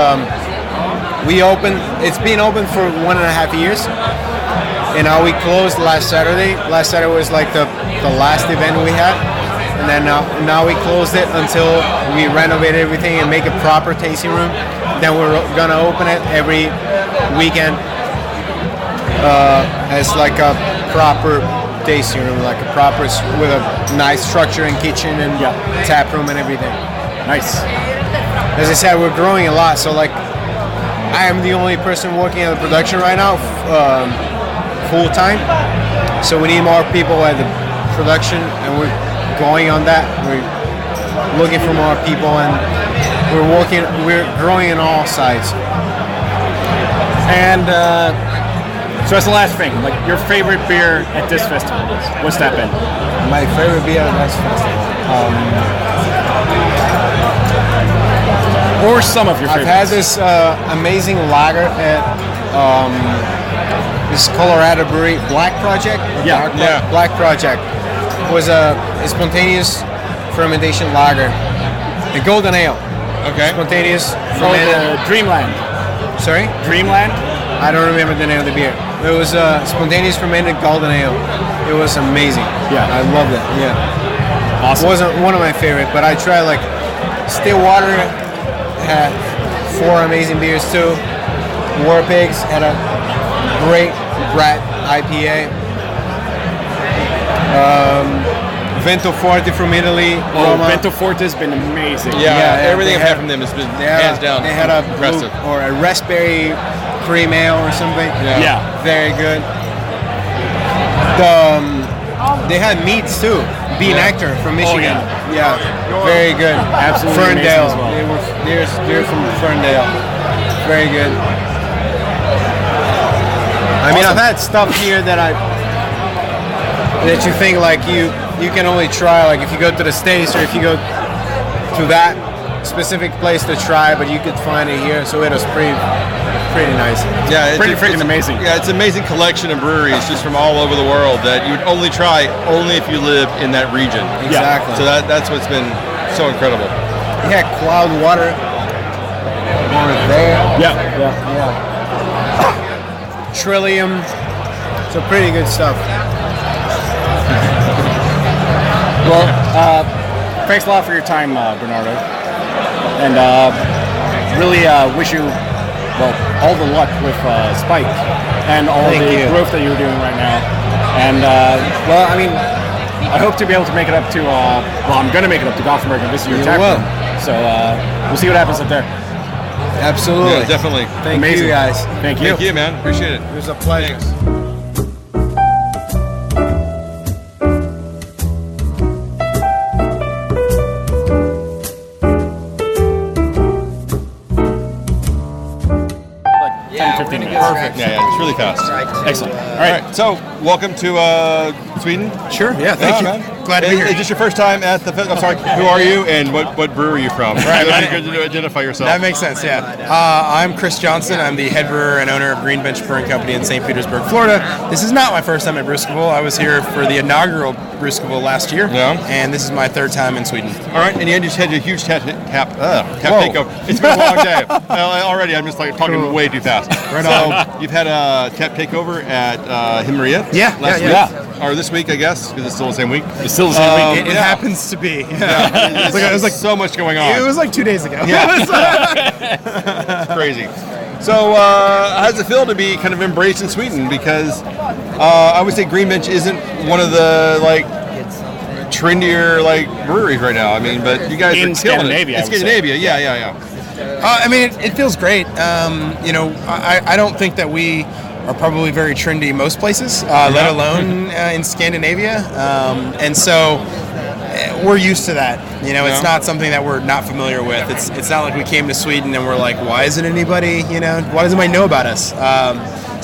[SPEAKER 10] it's been open for 1.5 years, and now we closed last Saturday. Last Saturday was like the last event we had, and then now we closed it until we renovate everything and make a proper tasting room. Then we're gonna open it every weekend as like a proper tasting room, like a proper with a nice structure and kitchen and tap room and everything.
[SPEAKER 9] Nice.
[SPEAKER 10] As I said, we're growing a lot, so like I am the only person working at the production right now, full time. So we need more people at the production, and we're going on that. We're looking for more people, and we're growing on all sides.
[SPEAKER 9] And so that's the last thing, like your favorite beer at this festival, what's that been?
[SPEAKER 10] My favorite beer at this festival?
[SPEAKER 9] Or some of your favorites.
[SPEAKER 10] I've had this amazing lager at this Colorado brewery, Black Project. Black Project was a spontaneous fermentation lager, a golden ale.
[SPEAKER 13] Okay.
[SPEAKER 10] Spontaneous fermented.
[SPEAKER 9] Dreamland.
[SPEAKER 10] Sorry?
[SPEAKER 9] Dreamland?
[SPEAKER 10] I don't remember the name of the beer. It was a spontaneous fermented golden ale. It was amazing.
[SPEAKER 9] Yeah.
[SPEAKER 10] I loved it. Yeah.
[SPEAKER 9] Awesome.
[SPEAKER 10] It wasn't one of my favorite, but I tried like Stillwater had 4 amazing beers too. War Pigs had a great Brat IPA. Vento Forte from Italy. Roma.
[SPEAKER 9] Vento Forte has been amazing.
[SPEAKER 13] Yeah, everything I've had from them has been hands down.
[SPEAKER 10] They had a
[SPEAKER 13] impressive.
[SPEAKER 10] or a raspberry cream ale or something.
[SPEAKER 9] Yeah.
[SPEAKER 10] Very good. They had meats too. Bean Nectar from Michigan. Yeah, very good.
[SPEAKER 9] Absolutely
[SPEAKER 10] Ferndale.
[SPEAKER 9] amazing as well.
[SPEAKER 10] They're from Ferndale. Very good. I mean, I've had stuff here that you think like you can only try like if you go to the States or if you go to that specific place to try, but you could find it here. So it was pretty nice.
[SPEAKER 13] Yeah,
[SPEAKER 9] pretty freaking amazing.
[SPEAKER 13] Yeah, it's an amazing collection of breweries just from all over the world that you would only try if you live in that region.
[SPEAKER 10] Exactly.
[SPEAKER 13] So that's what's been so incredible.
[SPEAKER 10] Yeah, Cloud Water. Over there.
[SPEAKER 9] Yeah.
[SPEAKER 10] Trillium. So pretty good stuff.
[SPEAKER 9] Well, thanks a lot for your time, Bernardo. And really wish you all the luck with Spike and all the growth that you're doing right now. And I mean, I hope to be able to make it up to. I'm going to make it up to Gothenburg and visit your tap room. So we'll see what happens up there.
[SPEAKER 10] Absolutely,
[SPEAKER 13] yeah, definitely.
[SPEAKER 10] Thank you guys.
[SPEAKER 9] Thank you.
[SPEAKER 13] Thank you, man. Appreciate it.
[SPEAKER 10] It was a pleasure.
[SPEAKER 13] Thanks. Perfect. Yeah, it's really fast.
[SPEAKER 9] Excellent.
[SPEAKER 13] All right. So, welcome to Sweden.
[SPEAKER 10] Sure. Yeah. Thank you.
[SPEAKER 13] Man.
[SPEAKER 10] Glad to be here.
[SPEAKER 13] Is this your first time at the festival? I'm sorry. Who are you, and what brewery are you from?
[SPEAKER 16] Right.
[SPEAKER 13] Good to identify yourself.
[SPEAKER 16] That makes sense. Yeah. I'm Chris Johnson. I'm the head brewer and owner of Green Bench Brewing Company in St. Petersburg, Florida. This is not my first time at Brewskival. I was here for the inaugural Brewskival last year.
[SPEAKER 13] Yeah.
[SPEAKER 16] And this is my 3rd time in Sweden.
[SPEAKER 13] All right. And you just had a huge tap takeover. It's been a long day. Already, I'm just like talking way too fast.
[SPEAKER 16] Right
[SPEAKER 13] on. You've had a tap takeover at Himmeria. Last week. Or this week, I guess, because it's still the same week.
[SPEAKER 9] It's still the same week.
[SPEAKER 16] It happens to be.
[SPEAKER 13] Yeah. It was like so much going on.
[SPEAKER 16] It was like 2 days ago.
[SPEAKER 13] Yeah. It's crazy. So, how does it feel to be kind of embraced in Sweden? Because I would say Greenbench isn't one of the trendier breweries right now. I mean, but you guys
[SPEAKER 9] in
[SPEAKER 13] are killing
[SPEAKER 9] Scandinavia.
[SPEAKER 13] it. In Scandinavia, yeah.
[SPEAKER 16] I mean, it feels great. I don't think that we are probably very trendy most places, let alone in Scandinavia. And so we're used to that. You know, it's not something that we're not familiar with. It's not like we came to Sweden and we're like, why isn't anybody, why doesn't anybody know about us?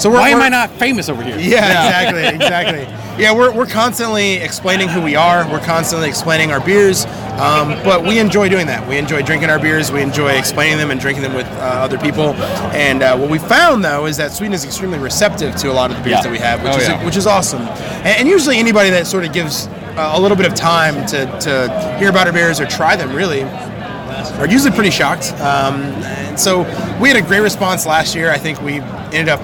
[SPEAKER 16] So
[SPEAKER 9] why am I not famous over here?
[SPEAKER 16] Yeah, exactly. Yeah, we're constantly explaining who we are. We're constantly explaining our beers, but we enjoy doing that. We enjoy drinking our beers. We enjoy explaining them and drinking them with other people. And what we found, though, is that Sweden is extremely receptive to a lot of the beers that we have, which is awesome. And usually anybody that sort of gives a little bit of time to hear about our beers or try them, really, are usually pretty shocked. And so we had a great response last year. I think we ended up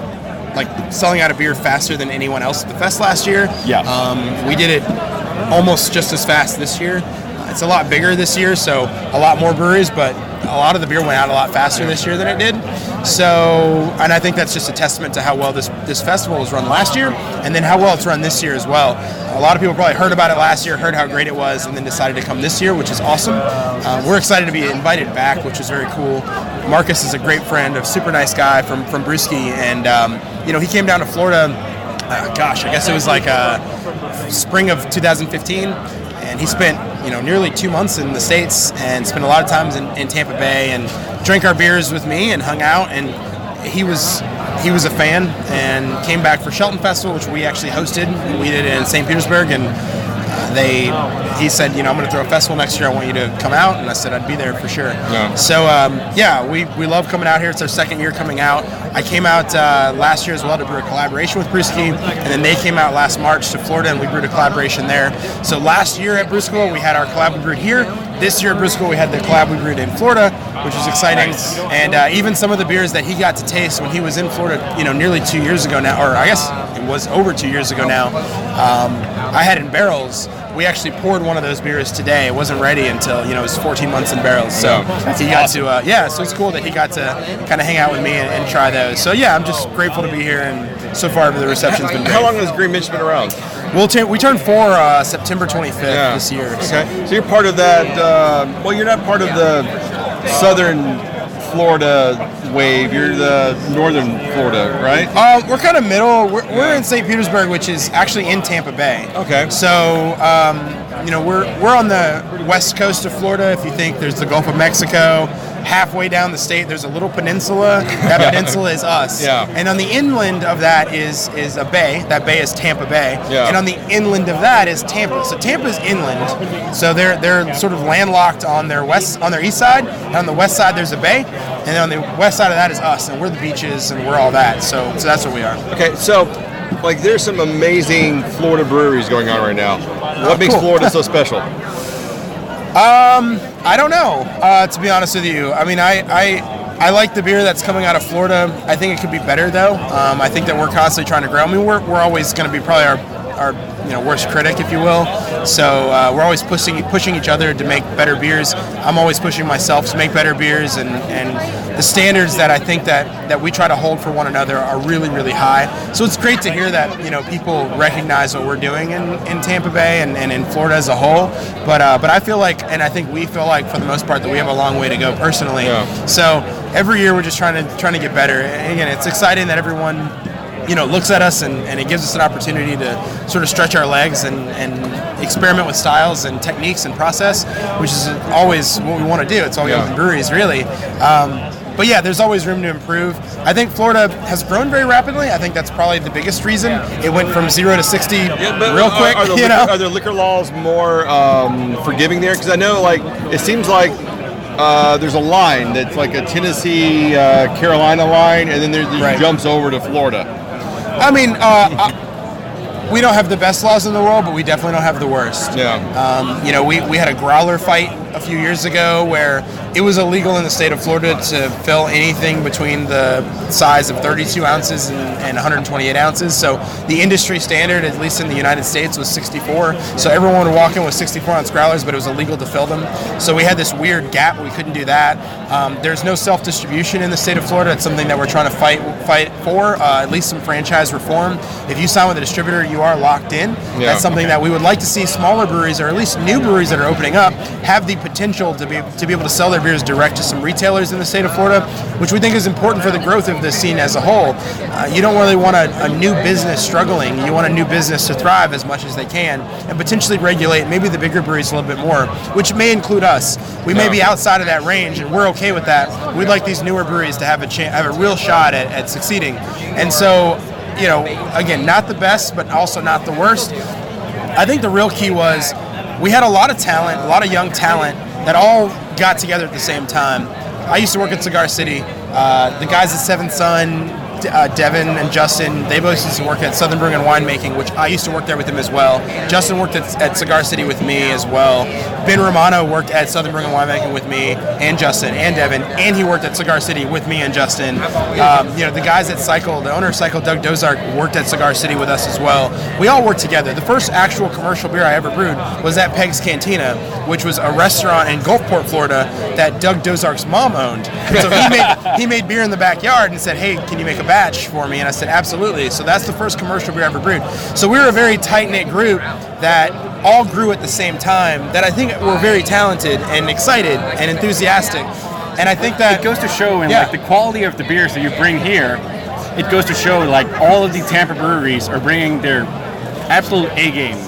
[SPEAKER 16] selling out a beer faster than anyone else at the fest last year. We did it almost just as fast this year. It's a lot bigger this year, so a lot more breweries, but a lot of the beer went out a lot faster this year than it did. So, and I think that's just a testament to how well this festival was run last year, and then how well it's run this year as well. A lot of people probably heard about it last year, heard how great it was, and then decided to come this year, which is awesome. We're excited to be invited back, which is very cool. Marcus is a great friend, a super nice guy from Brewski, and he came down to Florida, I guess it was spring of 2015, and he spent nearly 2 months in the States and spent a lot of times in Tampa Bay and drank our beers with me and hung out, and he was a fan and came back for Shelton Festival, which we actually hosted. We did it in St. Petersburg, and he said, I'm going to throw a festival next year. I want you to come out. And I said I'd be there for sure. Yeah. So, we love coming out here. It's our second year coming out. I came out last year as well to brew a collaboration with Brewski, and then they came out last March to Florida, and we brewed a collaboration there. So last year at Brewskival, we had our collab we brewed here. This year at Brewskival, we had the collab we brewed in Florida, which was exciting. Nice. And even some of the beers that he got to taste when he was in Florida, nearly 2 years ago now, or I guess it was over 2 years ago now, I had in barrels. We actually poured one of those beers today. It wasn't ready until, it was 14 months in barrels. So he got to, so it's cool that he got to kind of hang out with me and try those. So yeah, I'm just grateful to be here, and so far the reception's been great.
[SPEAKER 13] How long has Greenbench been around?
[SPEAKER 16] We turned 4 September 25th this year.
[SPEAKER 13] Okay. So you're part of that, you're not part of the southern Florida wave. You're the northern Florida, right?
[SPEAKER 16] We're kind of middle. We're in St. Petersburg, which is actually in Tampa Bay.
[SPEAKER 13] Okay.
[SPEAKER 16] So, we're on the west coast of Florida. If you think there's the Gulf of Mexico, halfway down the state, there's a little peninsula. That peninsula is us.
[SPEAKER 13] Yeah.
[SPEAKER 16] And on the inland of that is a bay. That bay is Tampa Bay.
[SPEAKER 13] Yeah.
[SPEAKER 16] And on the inland of that is Tampa. So Tampa's inland. So they're sort of landlocked on their east side. And on the west side there's a bay. And then on the west side of that is us, and we're the beaches, and we're all that. So that's what we are.
[SPEAKER 13] Okay, so there's some amazing Florida breweries going on right now. What makes Florida so special?
[SPEAKER 16] I don't know, to be honest with you. I mean, I like the beer that's coming out of Florida. I think it could be better, though. I think that we're constantly trying to grow. I mean, we're always going to be probably our worst critic, if you will. So we're always pushing each other to make better beers. I'm always pushing myself to make better beers, and the standards that I think that we try to hold for one another are really, really high. So it's great to hear that people recognize what we're doing in Tampa Bay and in Florida as a whole. But I feel like, and I think we feel like for the most part, that we have a long way to go personally. Yeah. So every year we're just trying to get better. And again, it's exciting that everyone looks at us and it gives us an opportunity to sort of stretch our legs and experiment with styles and techniques and process, which is always what we want to do. It's all with breweries, really. But yeah, there's always room to improve. I think Florida has grown very rapidly. I think that's probably the biggest reason. It went from 0 to 60 real quick.
[SPEAKER 13] Are the liquor laws more forgiving there? Because I know, it seems like there's a line that's like a Tennessee, Carolina line, and then there's jumps over to Florida.
[SPEAKER 16] I mean, we don't have the best laws in the world, but we definitely don't have the worst.
[SPEAKER 13] Yeah.
[SPEAKER 16] We had a growler fight a few years ago where it was illegal in the state of Florida to fill anything between the size of 32 ounces and 128 ounces. So the industry standard, at least in the United States, was 64. So everyone would walk in with 64-ounce growlers, but it was illegal to fill them. So we had this weird gap. We couldn't do that. There's no self-distribution in the state of Florida. It's something that we're trying to fight for, at least some franchise reform. If you sign with a distributor, you are locked in. Yeah. That's something that we would like to see smaller breweries, or at least new breweries that are opening up, have the potential to be able to sell their beers direct to some retailers in the state of Florida, which we think is important for the growth of the scene as a whole. You don't really want a new business struggling. You want a new business to thrive as much as they can and potentially regulate maybe the bigger breweries a little bit more, which may include us. We may be outside of that range, and we're okay with that. We'd like these newer breweries to have a real shot at succeeding. And so, you know, again, not the best, but also not the worst. I think the real key was we had a lot of talent, a lot of young talent that all got together at the same time. I used to work at Cigar City. The guys at Seventh Son, Devin and Justin, they both used to work at Southern Brewing and Winemaking, which I used to work there with them as well. Justin worked at Cigar City with me as well. Ben Romano worked at Southern Brewing and Winemaking with me and Justin and Devin, and he worked at Cigar City with me and Justin. You know, the guys at Cycle, the owner of Cycle, Doug Dozark, worked at Cigar City with us as well. We all worked together. The first actual commercial beer I ever brewed was at Peg's Cantina, which was a restaurant in Gulfport, Florida, that Doug Dozark's mom owned. And so he made beer in the backyard and said, "Hey, can you make a batch for me?" And I said, "Absolutely." So that's the first commercial beer I ever brewed. So we were a very tight-knit group that all grew at the same time, that I think were very talented and excited and enthusiastic. And I think that
[SPEAKER 9] it goes to show in like the quality of the beers that you bring here. It goes to show like all of the Tampa breweries are bringing their absolute A game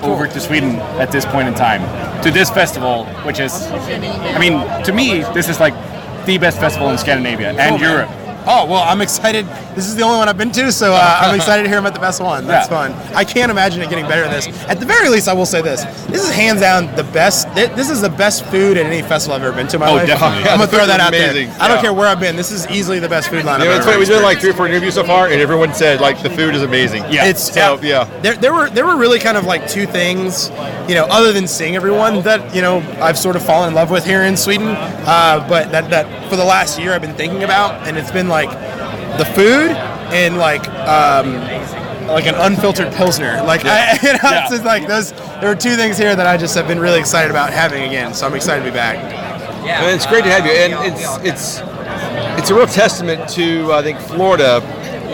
[SPEAKER 9] over to Sweden at this point in time, to this festival, which is, I mean, to me, this is like the best festival in Scandinavia and Europe.
[SPEAKER 16] Oh, well, I'm excited. This is the only one I've been to, so I'm excited to hear I'm at the best one. That's fun. I can't imagine it getting better than this. At the very least, I will say this. This is hands down the best. This is the best food at any festival I've ever been to in my life.
[SPEAKER 13] Definitely.
[SPEAKER 16] I'm going to throw that out
[SPEAKER 13] amazing.
[SPEAKER 16] there. I don't care where I've been. This is easily the best food line I've ever
[SPEAKER 13] it's funny. We did like 3 or 4 interviews so far, and everyone said, like, the food is amazing.
[SPEAKER 16] Yeah. There were really kind of like 2 things, you know, other than seeing everyone that, you know, I've sort of fallen in love with here in Sweden, but that for the last year I've been thinking about, and it's been like the food and like an unfiltered Pilsner. Like, it's just like those. There are 2 things here that I just have been really excited about having again. So I'm excited to be back.
[SPEAKER 13] Yeah, and it's great to have you, and it's a real testament to I think Florida,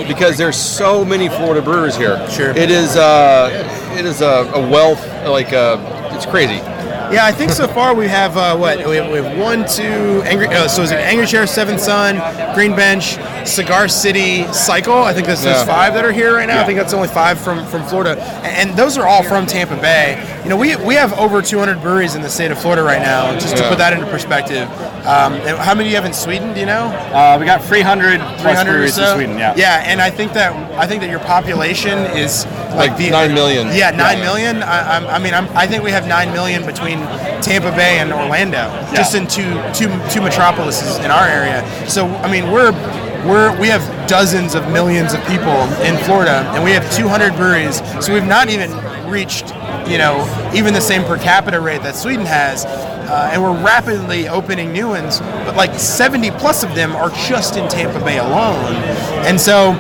[SPEAKER 13] because there's so many Florida brewers here.
[SPEAKER 16] Sure,
[SPEAKER 13] it is a wealth, like it's crazy.
[SPEAKER 16] Yeah, I think so far we have we have 1, 2, so is it Angrychair, Seventh Son, Greenbench, Cigar City, Cycle. I think there's 5 that are here right now. I think that's only 5 from Florida, and those are all from Tampa Bay. You know, we have over 200 breweries in the state of Florida right now. Just to put that into perspective, and how many do you have in Sweden? Do you know?
[SPEAKER 9] We got 300 breweries in Sweden.
[SPEAKER 16] Yeah, and I think that your population is
[SPEAKER 13] like 9 million.
[SPEAKER 16] Yeah, 9 million. I think we have 9 million between Tampa Bay and Orlando, just in two metropolises in our area. So I mean, we have dozens of millions of people in Florida, and we have 200 breweries. So we've not even reached, you know, even the same per capita rate that Sweden has, and we're rapidly opening new ones. But like 70 plus of them are just in Tampa Bay alone. And so,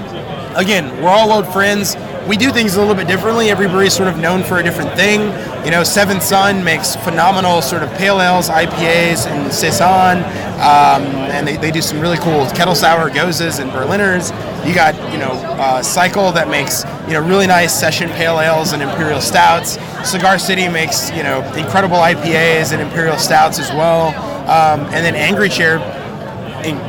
[SPEAKER 16] again, we're all old friends. We do things a little bit differently. Every brewery is sort of known for a different thing. You know, Seventh Son makes phenomenal sort of pale ales, IPAs, and Saison, and they do some really cool kettle sour gozes and Berliners. You got, you know, Cycle that makes, you know, really nice session pale ales and imperial stouts. Cigar City makes, you know, incredible IPAs and imperial stouts as well. And then Angrychair,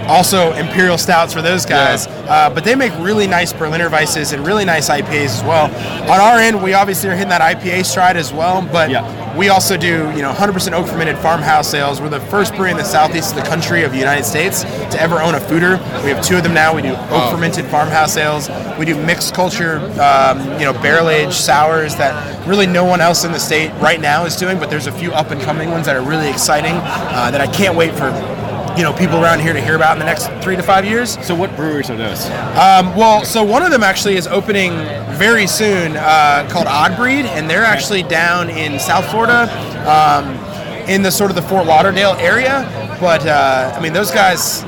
[SPEAKER 16] also imperial stouts for those guys, but they make really nice Berliner Weisses and really nice IPAs as well. On our end, we obviously are hitting that IPA stride as well, but we also do, you know, 100% oak fermented farmhouse ales. We're the first brewery in the southeast of the country of the United States to ever own a foeder. We have 2 of them now. We do oak fermented farmhouse ales. We do mixed culture, you know, barrel aged sours that really no one else in the state right now is doing, but there's a few up and coming ones that are really exciting that I can't wait for, you know, people around here to hear about in the next 3 to 5 years.
[SPEAKER 9] So what breweries are those?
[SPEAKER 16] Well, so one of them actually is opening very soon, called Odd Breed, and they're actually down in South Florida, in the sort of the Fort Lauderdale area. But I mean, those guys,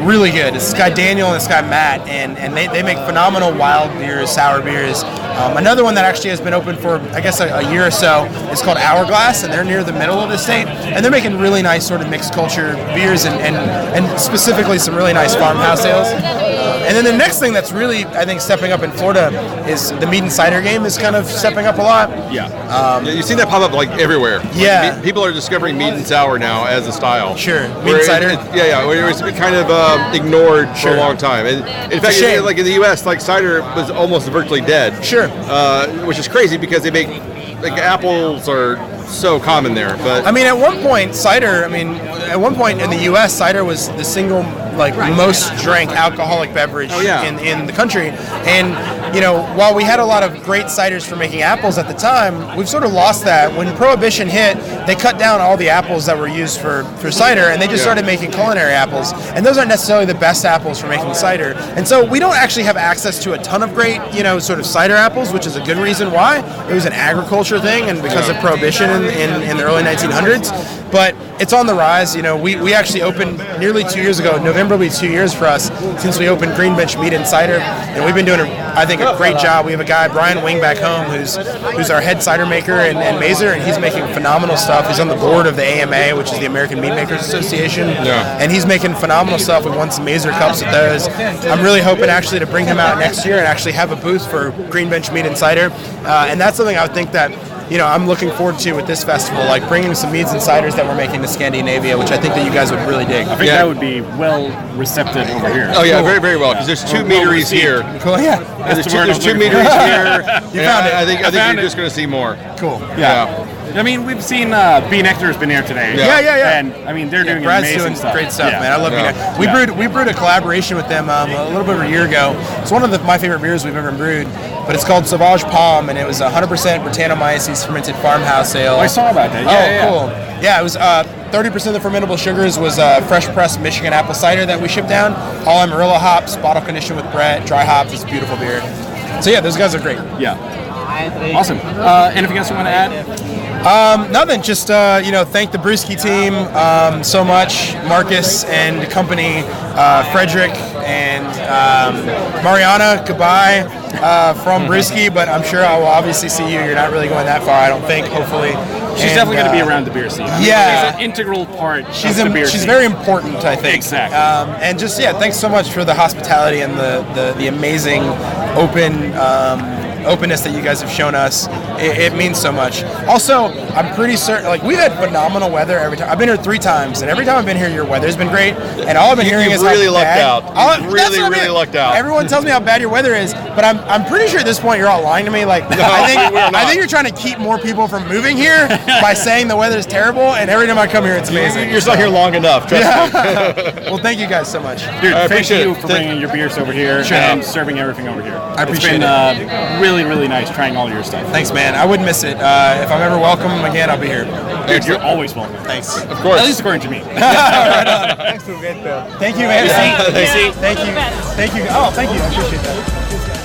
[SPEAKER 16] really good. It's this guy Daniel and this guy Matt, and they make phenomenal wild beers, sour beers. Another one that actually has been open for, I guess, a year or so is called Hourglass, and they're near the middle of the state, and they're making really nice sort of mixed culture beers and specifically some really nice farmhouse ales. And then the next thing that's really, I think, stepping up in Florida is the mead and cider game is kind of stepping up a lot.
[SPEAKER 13] Yeah, you've seen that pop up like everywhere.
[SPEAKER 16] Yeah.
[SPEAKER 13] Like, people are discovering mead and sour now as a style.
[SPEAKER 16] Sure. Mead and cider.
[SPEAKER 13] Where it's been kind of ignored for a long time. And in fact, like in the U.S., like cider was almost virtually dead.
[SPEAKER 16] Sure.
[SPEAKER 13] Which is crazy because they make like apples are so common there. But
[SPEAKER 16] I mean, at one point, cider. I mean, at one point in the U.S., cider was the single most drank alcoholic beverage in the country. And you know, while we had a lot of great ciders for making apples at the time, we've sort of lost that. When Prohibition hit, they cut down all the apples that were used for cider, and they just started making culinary apples. And those aren't necessarily the best apples for making cider. And so we don't actually have access to a ton of great, sort of cider apples, which is a good reason why. It was an agriculture thing, and because of Prohibition in the early 1900s. But it's on the rise. You know, we actually opened nearly 2 years ago. November will be 2 years for us since we opened Greenbench Mead and Cider, and we've been doing I think a great job. We have a guy, Brian Wing, back home, who's our head cider maker and mazer, and he's making phenomenal stuff. He's on the board of the AMA, which is the American Mead Makers Association, and he's making phenomenal stuff. We won some mazer cups with those. I'm really hoping actually to bring him out next year and actually have a booth for Greenbench Mead and Cider, and that's something I would think that I'm looking forward to with this festival, like bringing some meads and ciders that we're making to Scandinavia, which I think that you guys would really dig.
[SPEAKER 9] I think that would be well receptive over here.
[SPEAKER 13] Oh yeah, very, very well, because there's two meaderies here.
[SPEAKER 16] Cool, yeah.
[SPEAKER 13] There's two meaderies here.
[SPEAKER 16] You found it.
[SPEAKER 13] I think you're just going to see more.
[SPEAKER 16] Cool.
[SPEAKER 9] Yeah. I mean, we've seen B Nectar's been here today.
[SPEAKER 16] Yeah.
[SPEAKER 9] And I mean, they're doing
[SPEAKER 16] Brad's
[SPEAKER 9] amazing
[SPEAKER 16] doing
[SPEAKER 9] stuff.
[SPEAKER 16] great stuff, man. I love B Nectar. We brewed a collaboration with them a little bit over a year ago. It's one of my favorite beers we've ever brewed, but it's called Sauvage Palm, and it was 100% Brettanomyces fermented farmhouse ale.
[SPEAKER 9] I saw about that.
[SPEAKER 16] Cool. Yeah, it was 30% of the fermentable sugars was fresh pressed Michigan apple cider that we shipped down. All Amarillo hops, bottle conditioned with Brett, dry hops. It's a beautiful beer. So yeah, those guys are great.
[SPEAKER 9] Yeah. Awesome. Anything else you want to add?
[SPEAKER 16] Nothing. Just thank the Brewski team so much, Marcus and company, Frederick and Mariana. Goodbye from Brewski, but I'm sure I will obviously see you. You're not really going that far, I don't think. Hopefully,
[SPEAKER 9] she's definitely going to be around the beer scene.
[SPEAKER 16] Yeah,
[SPEAKER 9] she's an integral part.
[SPEAKER 16] She's
[SPEAKER 9] of the beer
[SPEAKER 16] she's
[SPEAKER 9] scene.
[SPEAKER 16] very important, I think.
[SPEAKER 9] Exactly.
[SPEAKER 16] And just thanks so much for the hospitality and the amazing openness that you guys have shown us. It means so much. Also, I'm pretty certain, we've had phenomenal weather every time. I've been here 3 times, and every time I've been here, your weather's been great. And all I've been hearing is
[SPEAKER 13] really
[SPEAKER 16] how
[SPEAKER 13] lucked
[SPEAKER 16] bad.
[SPEAKER 13] out. You've really lucked out.
[SPEAKER 16] Everyone tells me how bad your weather is, but I'm pretty sure at this point you're all lying to me. I think you're trying to keep more people from moving here by saying the weather's terrible. And every time I come here, it's amazing.
[SPEAKER 13] You're not here long enough. Trust me.
[SPEAKER 16] Well, thank you guys so much.
[SPEAKER 9] Dude, thank you for bringing your beers over here and serving everything over here.
[SPEAKER 16] I appreciate
[SPEAKER 9] it. Really, really nice trying all your stuff.
[SPEAKER 16] Thanks, man. I wouldn't miss it. If I'm ever welcome again, I'll be here.
[SPEAKER 9] Dude, you're always welcome.
[SPEAKER 16] Thanks.
[SPEAKER 13] Of course.
[SPEAKER 9] At least according to me.
[SPEAKER 16] Right on. Thanks, Thank you, man.
[SPEAKER 9] Yeah.
[SPEAKER 16] Thank you. Thank you. Oh, thank you. I appreciate that.